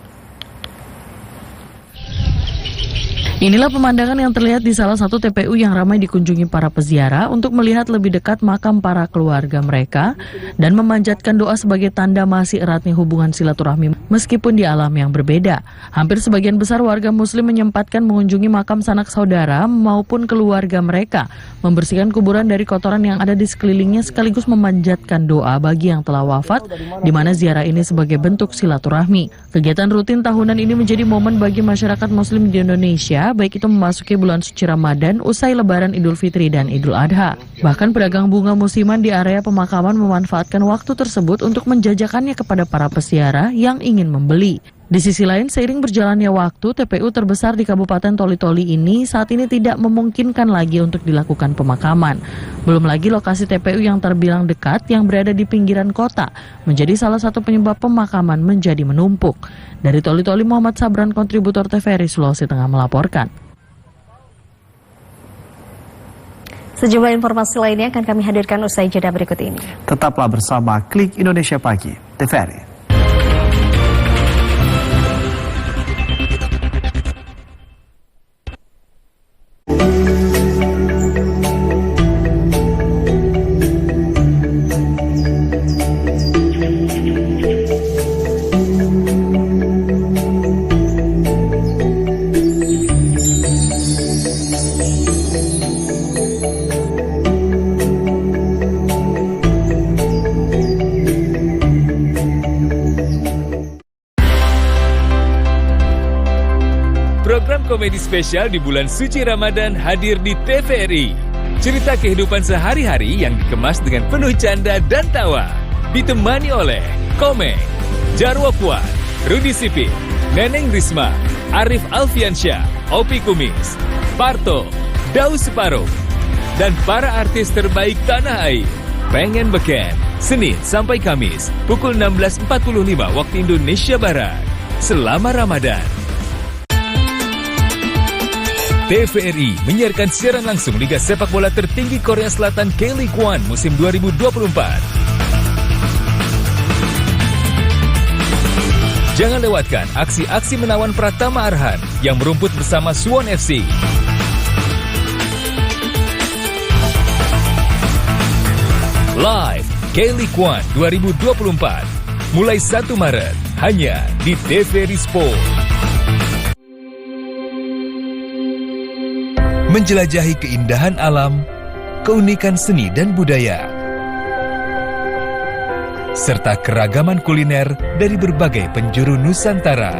Inilah pemandangan yang terlihat di salah satu TPU yang ramai dikunjungi para peziarah untuk melihat lebih dekat makam para keluarga mereka dan memanjatkan doa sebagai tanda masih eratnya hubungan silaturahmi meskipun di alam yang berbeda. Hampir sebagian besar warga muslim menyempatkan mengunjungi makam sanak saudara maupun keluarga mereka, membersihkan kuburan dari kotoran yang ada di sekelilingnya sekaligus memanjatkan doa bagi yang telah wafat, di mana ziarah ini sebagai bentuk silaturahmi. Kegiatan rutin tahunan ini menjadi momen bagi masyarakat muslim di Indonesia, baik itu memasuki bulan suci Ramadan, usai Lebaran Idul Fitri dan Idul Adha. Bahkan pedagang bunga musiman di area pemakaman memanfaatkan waktu tersebut untuk menjajakannya kepada para peziarah yang ingin membeli. Di sisi lain, seiring berjalannya waktu, TPU terbesar di Kabupaten Toli-Toli ini saat ini tidak memungkinkan lagi untuk dilakukan pemakaman. Belum lagi lokasi TPU yang terbilang dekat yang berada di pinggiran kota menjadi salah satu penyebab pemakaman menjadi menumpuk. Dari Toli-Toli, Muhammad Sabran, kontributor TVRI Sulawesi Tengah melaporkan. Sejumlah informasi lainnya akan kami hadirkan usai jeda berikut ini. Tetaplah bersama Klik Indonesia Pagi, TVRI. Komedi spesial di bulan suci Ramadan hadir di TVRI. Cerita kehidupan sehari-hari yang dikemas dengan penuh canda dan tawa. Ditemani oleh Komeng, Jarwo Puan, Rudi Sipit, Neneng Risma, Arif Alfiansyah, Opi Kumis, Parto, Daus Separuh, dan para artis terbaik tanah air. Pengen Beken, Senin sampai Kamis, pukul 16.45 waktu Indonesia Barat. Selama Ramadan. TVRI menyiarkan siaran langsung Liga Sepak Bola tertinggi Korea Selatan K-League One musim 2024. Jangan lewatkan aksi-aksi menawan Pratama Arhan yang merumput bersama Suwon FC. Live K-League One 2024 mulai 1 Maret hanya di TVRI Sport. Menjelajahi keindahan alam, keunikan seni dan budaya, serta keragaman kuliner dari berbagai penjuru Nusantara.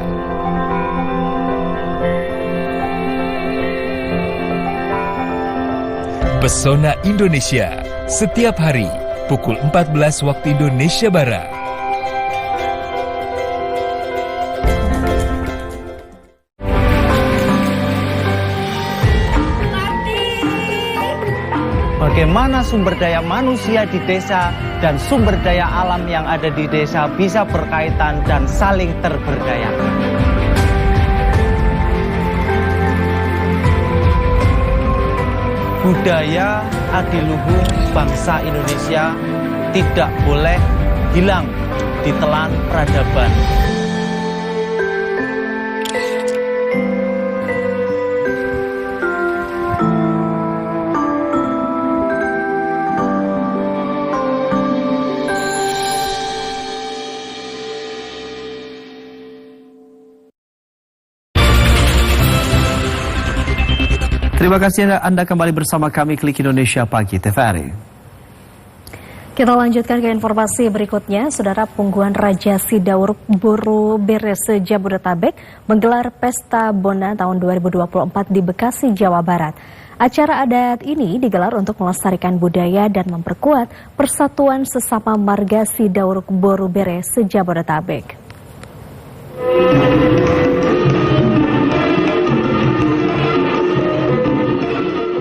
Pesona Indonesia setiap hari pukul 14 waktu Indonesia Barat. Bagaimana sumber daya manusia di desa dan sumber daya alam yang ada di desa bisa berkaitan dan saling terberdayakan. Budaya adiluhung bangsa Indonesia tidak boleh hilang di telan peradaban. Terima kasih Anda kembali bersama kami Klik Indonesia Pagi TVRI. Kita lanjutkan ke informasi berikutnya. Saudara, Punggungan Raja Sidauruk Buru Bere se-Jabodetabek menggelar Pesta Bona tahun 2024 di Bekasi, Jawa Barat. Acara adat ini digelar untuk melestarikan budaya dan memperkuat persatuan sesama marga Sidauruk Buru Bere se-Jabodetabek.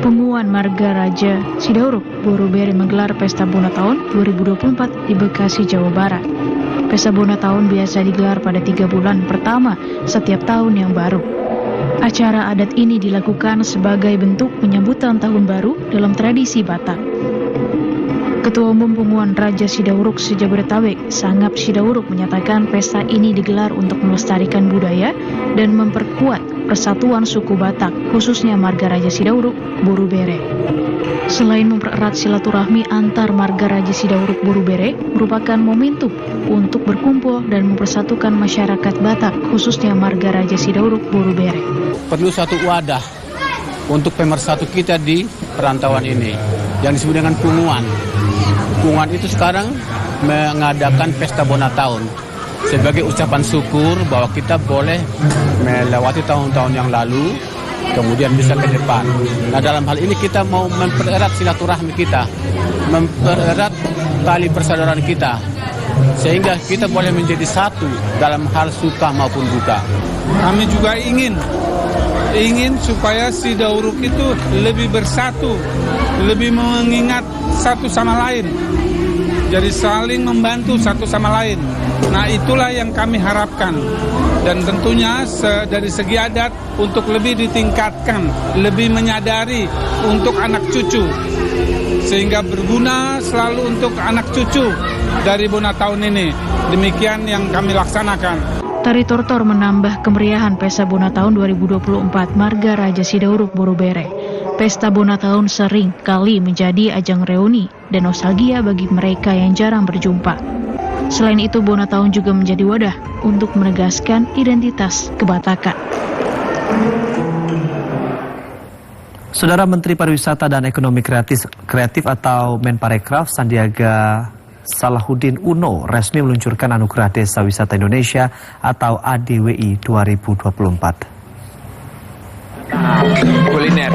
Punggungan Marga Raja Sidauruk Buru Bere menggelar Pesta Bona Tahun 2024 di Bekasi, Jawa Barat. Pesta Bona Tahun biasa digelar pada 3 bulan pertama setiap tahun yang baru. Acara adat ini dilakukan sebagai bentuk penyambutan tahun baru dalam tradisi Batak. Ketua Umum Punggungan Raja Sidauruk se-Jabodetabek, Sangap Sidauruk, menyatakan pesta ini digelar untuk melestarikan budaya dan memperkuat persatuan suku Batak, khususnya marga Raja Sidauruk Buru Bere. Selain mempererat silaturahmi antar marga Raja Sidauruk Buru Bere, merupakan momentum untuk berkumpul dan mempersatukan masyarakat Batak, khususnya marga Raja Sidauruk Buru Bere. Perlu satu wadah untuk pemersatu kita di perantauan ini, yang disebut dengan Punggungan. Punggungan itu sekarang mengadakan Pesta Bona Tahun sebagai ucapan syukur bahwa kita boleh melewati tahun-tahun yang lalu, kemudian bisa ke depan. Nah, dalam hal ini kita mau mempererat silaturahmi kita, mempererat tali persaudaraan kita, sehingga kita boleh menjadi satu dalam hal suka maupun duka. Kami juga ingin supaya Sidauruk itu lebih bersatu, lebih mengingat satu sama lain, jadi saling membantu satu sama lain. Nah, itulah yang kami harapkan, dan tentunya dari segi adat untuk lebih ditingkatkan, lebih menyadari untuk anak cucu, sehingga berguna selalu untuk anak cucu dari Bona Tahun ini. Demikian yang kami laksanakan. Tari Tortor menambah kemeriahan Pesta Bona Tahun 2024 marga Raja Sidauruk Buru Bere. Pesta Bona Tahun sering kali menjadi ajang reuni dan nostalgia bagi mereka yang jarang berjumpa. Selain itu, Bona Tahun juga menjadi wadah untuk menegaskan identitas kebatakan. Saudara, Menteri Pariwisata dan Ekonomi Kreatif atau Menparekraf Sandiaga Salahuddin Uno resmi meluncurkan Anugerah Desa Wisata Indonesia atau ADWI 2024. Kuliner.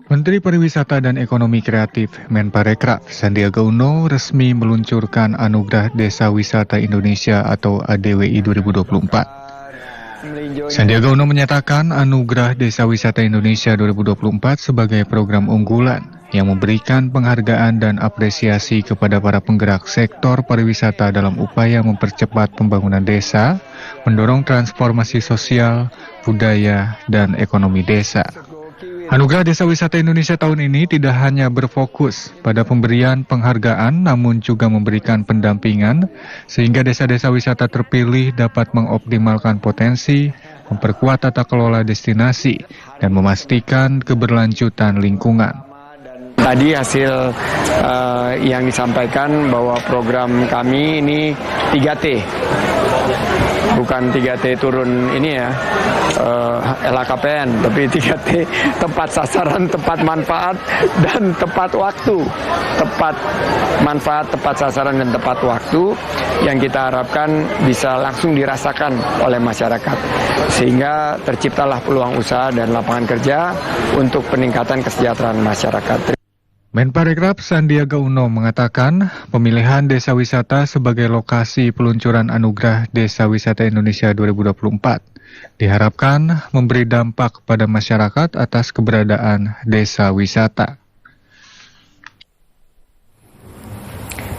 Menteri Pariwisata dan Ekonomi Kreatif Menparekraf Sandiaga Uno resmi meluncurkan Anugerah Desa Wisata Indonesia atau ADWI 2024. Sandiaga Uno menyatakan Anugerah Desa Wisata Indonesia 2024 sebagai program unggulan yang memberikan penghargaan dan apresiasi kepada para penggerak sektor pariwisata dalam upaya mempercepat pembangunan desa, mendorong transformasi sosial, budaya, dan ekonomi desa. Anugerah Desa Wisata Indonesia tahun ini tidak hanya berfokus pada pemberian penghargaan, namun juga memberikan pendampingan sehingga desa-desa wisata terpilih dapat mengoptimalkan potensi, memperkuat tata kelola destinasi, dan memastikan keberlanjutan lingkungan. Tadi hasil yang disampaikan bahwa program kami ini 3T. Bukan 3T turun ini ya, LHKPN, tapi 3T, tepat sasaran, tepat manfaat, dan tepat waktu. Tepat manfaat, tepat sasaran, dan tepat waktu yang kita harapkan bisa langsung dirasakan oleh masyarakat. Sehingga terciptalah peluang usaha dan lapangan kerja untuk peningkatan kesejahteraan masyarakat. Menparekraf Sandiaga Uno mengatakan pemilihan desa wisata sebagai lokasi peluncuran Anugerah Desa Wisata Indonesia 2024 diharapkan memberi dampak pada masyarakat atas keberadaan desa wisata.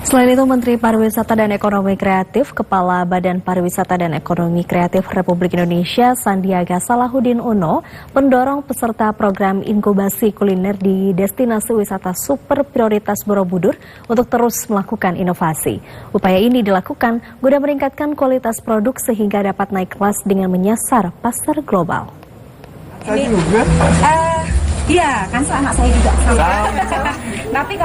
Selain itu, Menteri Pariwisata dan Ekonomi Kreatif, Kepala Badan Pariwisata dan Ekonomi Kreatif Republik Indonesia, Sandiaga Salahuddin Uno, mendorong peserta program inkubasi kuliner di destinasi wisata super prioritas Borobudur untuk terus melakukan inovasi. Upaya ini dilakukan guna meningkatkan kualitas produk sehingga dapat naik kelas dengan menyasar pasar global. Saya juga. Iya, kan anak saya juga sama.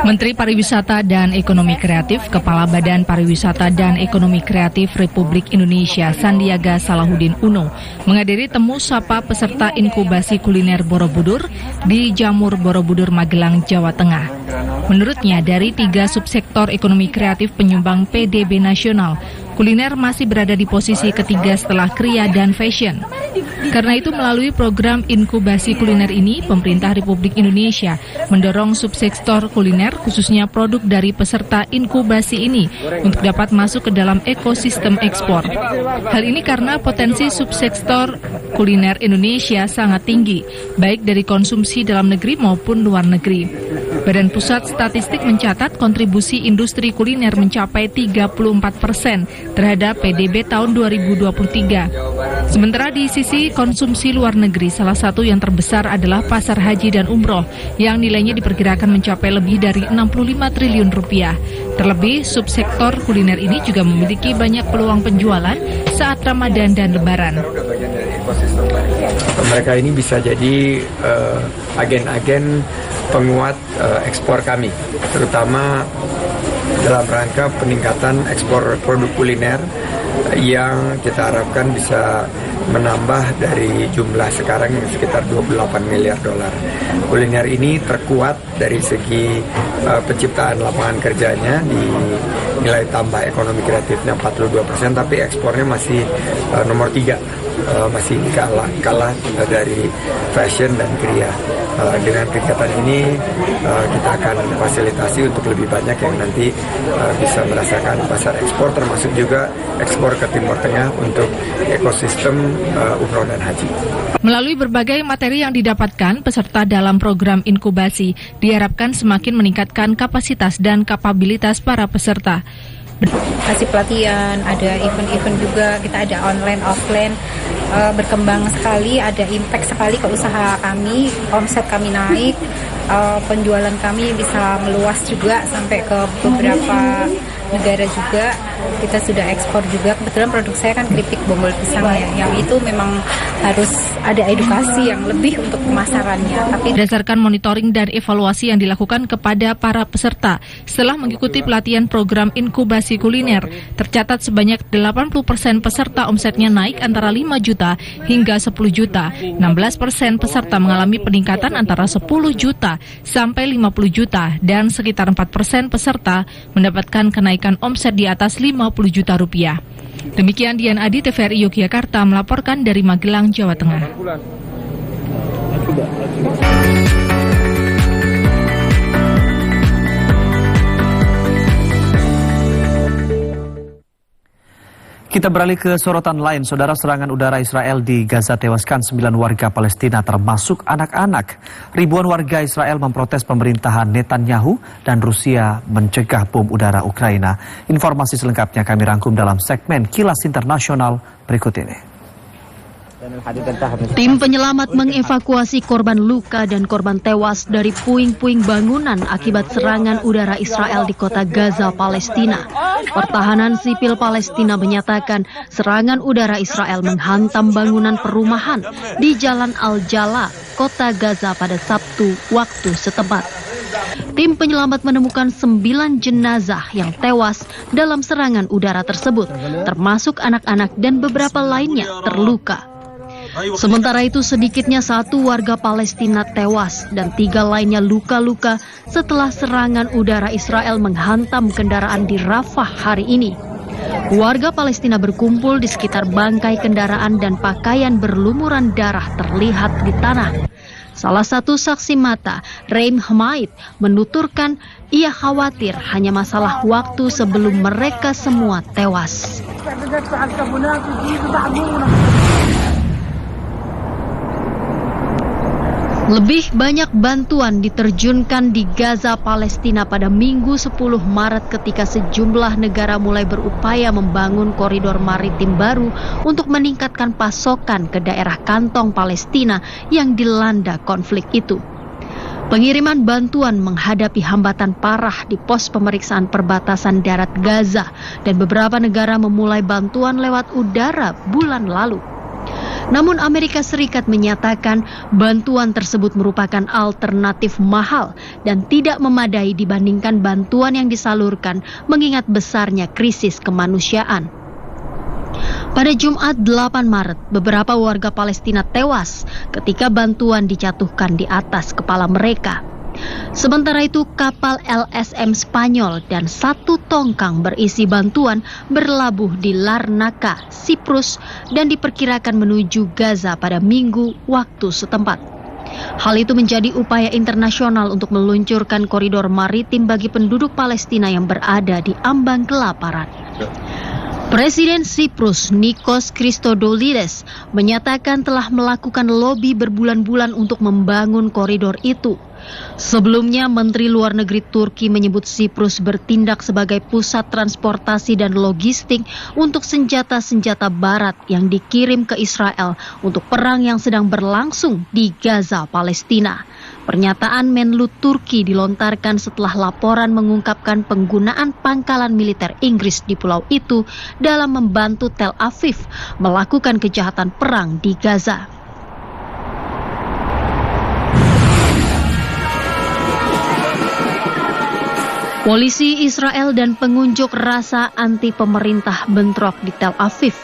Menteri Pariwisata dan Ekonomi Kreatif, Kepala Badan Pariwisata dan Ekonomi Kreatif Republik Indonesia, Sandiaga Salahuddin Uno, menghadiri temu sapa peserta inkubasi kuliner Borobudur di Jamur Borobudur, Magelang, Jawa Tengah. Menurutnya, dari 3 subsektor ekonomi kreatif penyumbang PDB nasional, kuliner masih berada di posisi ketiga setelah kria dan fashion. Karena itu, melalui program inkubasi kuliner ini, pemerintah Republik Indonesia mendorong subsektor kuliner, khususnya produk dari peserta inkubasi ini, untuk dapat masuk ke dalam ekosistem ekspor. Hal ini karena potensi subsektor kuliner Indonesia sangat tinggi, baik dari konsumsi dalam negeri maupun luar negeri. Badan Pusat Statistik mencatat kontribusi industri kuliner mencapai 34% terhadap PDB tahun 2023. Sementara di sisi konsumsi luar negeri, salah satu yang terbesar adalah pasar haji dan umroh yang nilainya diperkirakan mencapai lebih dari 65 triliun rupiah. Terlebih, subsektor kuliner ini juga memiliki banyak peluang penjualan saat Ramadan dan Lebaran. Mereka ini bisa jadi agen-agen penguat ekspor kami, terutama dalam rangka peningkatan ekspor produk kuliner yang kita harapkan bisa menambah dari jumlah sekarang sekitar 28 miliar dolar. Kuliner ini terkuat dari segi penciptaan lapangan kerjanya, di nilai tambah ekonomi kreatifnya 42%, tapi ekspornya masih nomor 3, masih kalah dari fashion dan kria. Dengan kegiatan ini kita akan fasilitasi untuk lebih banyak yang nanti bisa merasakan pasar ekspor, termasuk juga ekspor ke Timur Tengah untuk ekosistem umroh dan haji. Melalui berbagai materi yang didapatkan, peserta dalam program inkubasi diharapkan semakin meningkatkan kapasitas dan kapabilitas para peserta. Kasih pelatihan, ada event-event juga, kita ada online, offline, berkembang sekali, ada impact sekali ke usaha kami, omset kami naik, penjualan kami bisa meluas juga sampai ke beberapa negara juga. Kita sudah ekspor juga. Kebetulan produk saya kan keripik bonggol pisang ya, yang itu memang harus ada edukasi yang lebih untuk pemasarannya. Tapi berdasarkan monitoring dan evaluasi yang dilakukan kepada para peserta setelah mengikuti pelatihan program inkubasi kuliner, tercatat sebanyak 80% peserta omsetnya naik antara 5 juta hingga 10 juta. 16% peserta mengalami peningkatan antara 10 juta sampai 50 juta dan sekitar 4% peserta mendapatkan kenaikan omset di atas 50 juta rupiah. Demikian Dian Adi, TVRI Yogyakarta melaporkan dari Magelang, Jawa Tengah. Kita beralih ke sorotan lain. Saudara, serangan udara Israel di Gaza tewaskan 9 warga Palestina termasuk anak-anak. Ribuan warga Israel memprotes pemerintahan Netanyahu dan Rusia mencegah bom udara Ukraina. Informasi selengkapnya kami rangkum dalam segmen Kilas Internasional berikut ini. Tim penyelamat mengevakuasi korban luka dan korban tewas dari puing-puing bangunan akibat serangan udara Israel di kota Gaza, Palestina. Pertahanan sipil Palestina menyatakan serangan udara Israel menghantam bangunan perumahan di Jalan Al-Jala, kota Gaza pada Sabtu waktu setempat. Tim penyelamat menemukan 9 jenazah yang tewas dalam serangan udara tersebut, termasuk anak-anak dan beberapa lainnya terluka. Sementara itu sedikitnya 1 warga Palestina tewas dan 3 lainnya luka-luka setelah serangan udara Israel menghantam kendaraan di Rafah hari ini. Warga Palestina berkumpul di sekitar bangkai kendaraan dan pakaian berlumuran darah terlihat di tanah. Salah satu saksi mata, Reim Hamaid, menuturkan ia khawatir hanya masalah waktu sebelum mereka semua tewas. Lebih banyak bantuan diterjunkan di Gaza, Palestina pada Minggu 10 Maret ketika sejumlah negara mulai berupaya membangun koridor maritim baru untuk meningkatkan pasokan ke daerah kantong Palestina yang dilanda konflik itu. Pengiriman bantuan menghadapi hambatan parah di pos pemeriksaan perbatasan darat Gaza dan beberapa negara memulai bantuan lewat udara bulan lalu. Namun Amerika Serikat menyatakan bantuan tersebut merupakan alternatif mahal dan tidak memadai dibandingkan bantuan yang disalurkan mengingat besarnya krisis kemanusiaan. Pada Jumat 8 Maret, beberapa warga Palestina tewas ketika bantuan dijatuhkan di atas kepala mereka. Sementara itu, kapal LSM Spanyol dan 1 tongkang berisi bantuan berlabuh di Larnaca, Siprus dan diperkirakan menuju Gaza pada Minggu waktu setempat. Hal itu menjadi upaya internasional untuk meluncurkan koridor maritim bagi penduduk Palestina yang berada di ambang kelaparan. Presiden Siprus Nikos Christodoulides menyatakan telah melakukan lobi berbulan-bulan untuk membangun koridor itu. Sebelumnya, Menteri Luar Negeri Turki menyebut Siprus bertindak sebagai pusat transportasi dan logistik untuk senjata-senjata barat yang dikirim ke Israel untuk perang yang sedang berlangsung di Gaza, Palestina. Pernyataan Menlu Turki dilontarkan setelah laporan mengungkapkan penggunaan pangkalan militer Inggris di pulau itu dalam membantu Tel Aviv melakukan kejahatan perang di Gaza. Polisi Israel dan pengunjuk rasa anti pemerintah bentrok di Tel Aviv.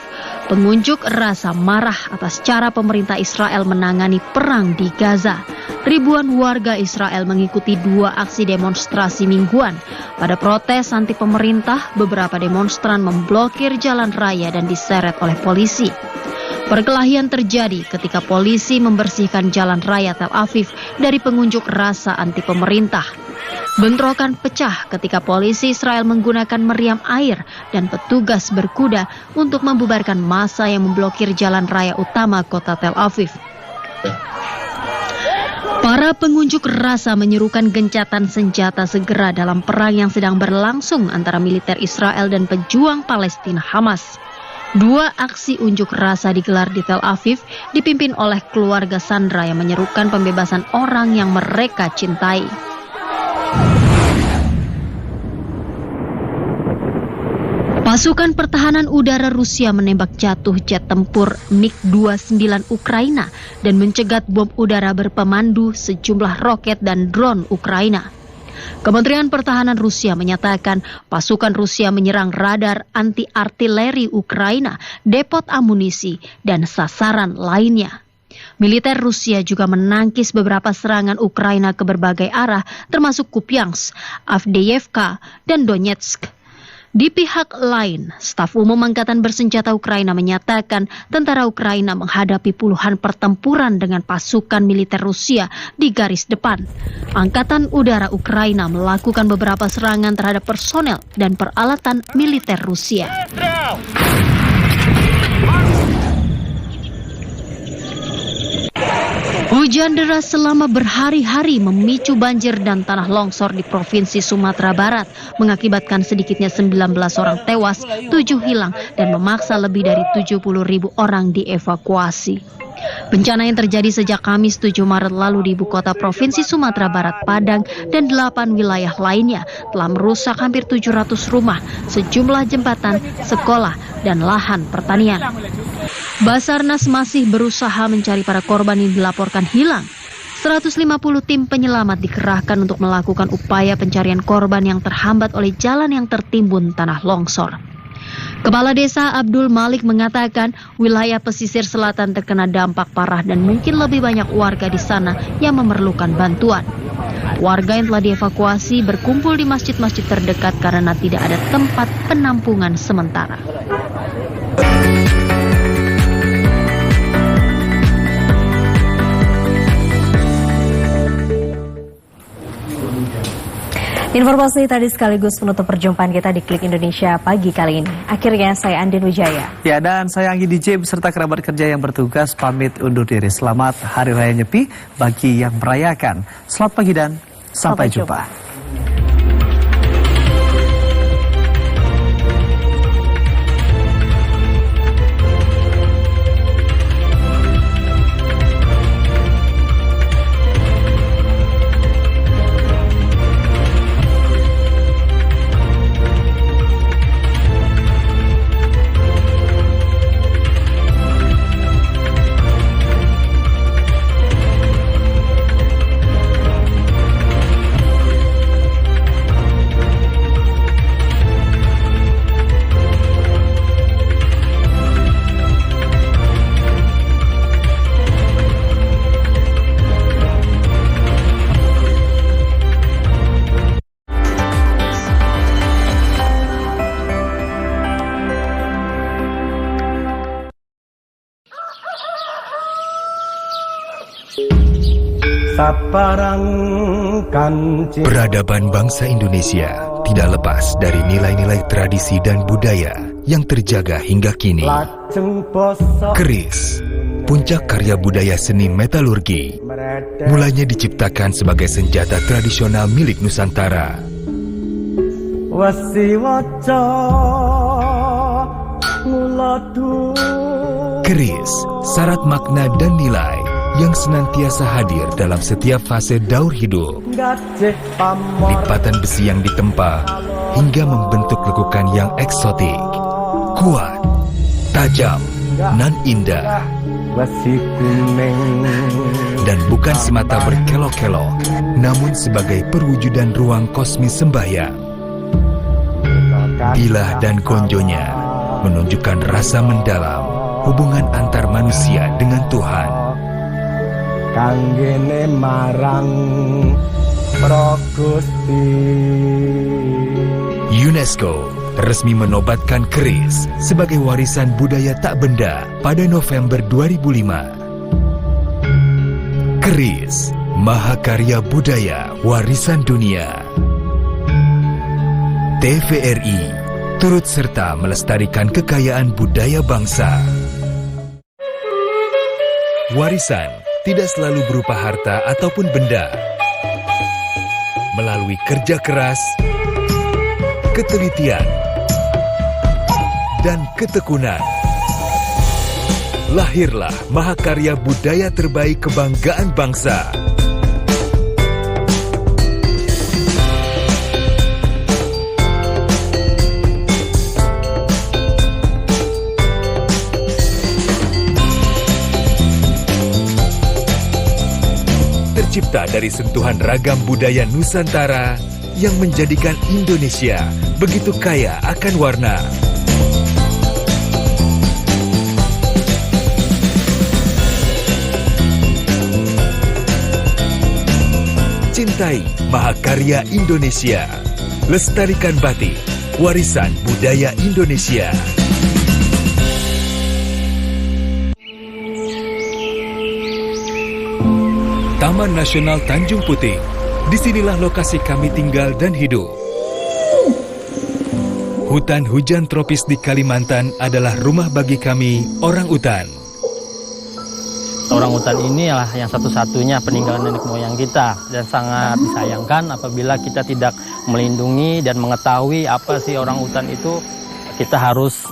Pengunjuk rasa marah atas cara pemerintah Israel menangani perang di Gaza. Ribuan warga Israel mengikuti 2 aksi demonstrasi mingguan. Pada protes anti pemerintah, beberapa demonstran memblokir jalan raya dan diseret oleh polisi. Perkelahian terjadi ketika polisi membersihkan jalan raya Tel Aviv dari pengunjuk rasa anti pemerintah. Bentrokan pecah ketika polisi Israel menggunakan meriam air dan petugas berkuda untuk membubarkan massa yang memblokir jalan raya utama kota Tel Aviv. Para pengunjuk rasa menyerukan gencatan senjata segera dalam perang yang sedang berlangsung antara militer Israel dan pejuang Palestina Hamas. 2 aksi unjuk rasa digelar di Tel Aviv dipimpin oleh keluarga sandera yang menyerukan pembebasan orang yang mereka cintai. Pasukan pertahanan udara Rusia menembak jatuh jet tempur MiG-29 Ukraina dan mencegat bom udara berpemandu sejumlah roket dan drone Ukraina. Kementerian Pertahanan Rusia menyatakan pasukan Rusia menyerang radar anti-artileri Ukraina, depot amunisi, dan sasaran lainnya. Militer Rusia juga menangkis beberapa serangan Ukraina ke berbagai arah, termasuk Kupiansk, Avdiivka, dan Donetsk. Di pihak lain, staf umum Angkatan Bersenjata Ukraina menyatakan tentara Ukraina menghadapi puluhan pertempuran dengan pasukan militer Rusia di garis depan. Angkatan Udara Ukraina melakukan beberapa serangan terhadap personel dan peralatan militer Rusia. Hujan deras selama berhari-hari memicu banjir dan tanah longsor di Provinsi Sumatera Barat, mengakibatkan sedikitnya 19 orang tewas, 7 hilang, dan memaksa lebih dari 70.000 orang dievakuasi. Bencana yang terjadi sejak Kamis 7 Maret lalu di ibu kota Provinsi Sumatera Barat, Padang, dan 8 wilayah lainnya telah merusak hampir 700 rumah, sejumlah jembatan, sekolah, dan lahan pertanian. Basarnas masih berusaha mencari para korban yang dilaporkan hilang. 150 tim penyelamat dikerahkan untuk melakukan upaya pencarian korban yang terhambat oleh jalan yang tertimbun tanah longsor. Kepala Desa Abdul Malik mengatakan wilayah pesisir selatan terkena dampak parah dan mungkin lebih banyak warga di sana yang memerlukan bantuan. Warga yang telah dievakuasi berkumpul di masjid-masjid terdekat karena tidak ada tempat penampungan sementara. Informasi tadi sekaligus menutup perjumpaan kita di Klik Indonesia pagi kali ini. Akhirnya saya Andin Wijaya. Ya, dan saya Anggi DJ beserta kerabat kerja yang bertugas pamit undur diri. Selamat Hari Raya Nyepi bagi yang merayakan. Selamat pagi dan sampai jumpa. Peradaban bangsa Indonesia tidak lepas dari nilai-nilai tradisi dan budaya yang terjaga hingga kini. Keris, puncak karya budaya seni metalurgi, mulanya diciptakan sebagai senjata tradisional milik Nusantara. Keris, syarat makna dan nilai yang senantiasa hadir dalam setiap fase daur hidup. Lipatan besi yang ditempa hingga membentuk lekukan yang eksotik, kuat, tajam, nan indah. Dan bukan semata berkelok-kelok, namun sebagai perwujudan ruang kosmis sembahyang. Bilah dan konjonya menunjukkan rasa mendalam hubungan antar manusia dengan Tuhan. Kanggene marang Progusti. UNESCO resmi menobatkan keris sebagai warisan budaya tak benda pada November 2005. Keris, mahakarya budaya warisan dunia. TVRI turut serta melestarikan kekayaan budaya bangsa. Warisan tidak selalu berupa harta ataupun benda. Melalui kerja keras, ketelitian, dan ketekunan, lahirlah mahakarya budaya terbaik kebanggaan bangsa. Tercipta dari sentuhan ragam budaya Nusantara yang menjadikan Indonesia begitu kaya akan warna. Cintai mahakarya Indonesia. Lestarikan batik, warisan budaya Indonesia. Taman Nasional Tanjung Puting. Disinilah lokasi kami tinggal dan hidup. Hutan hujan tropis di Kalimantan adalah rumah bagi kami, orang utan. Orangutan inilah yang satu-satunya peninggalan nenek moyang kita, dan sangat disayangkan apabila kita tidak melindungi dan mengetahui apa sih orangutan itu. Kita harus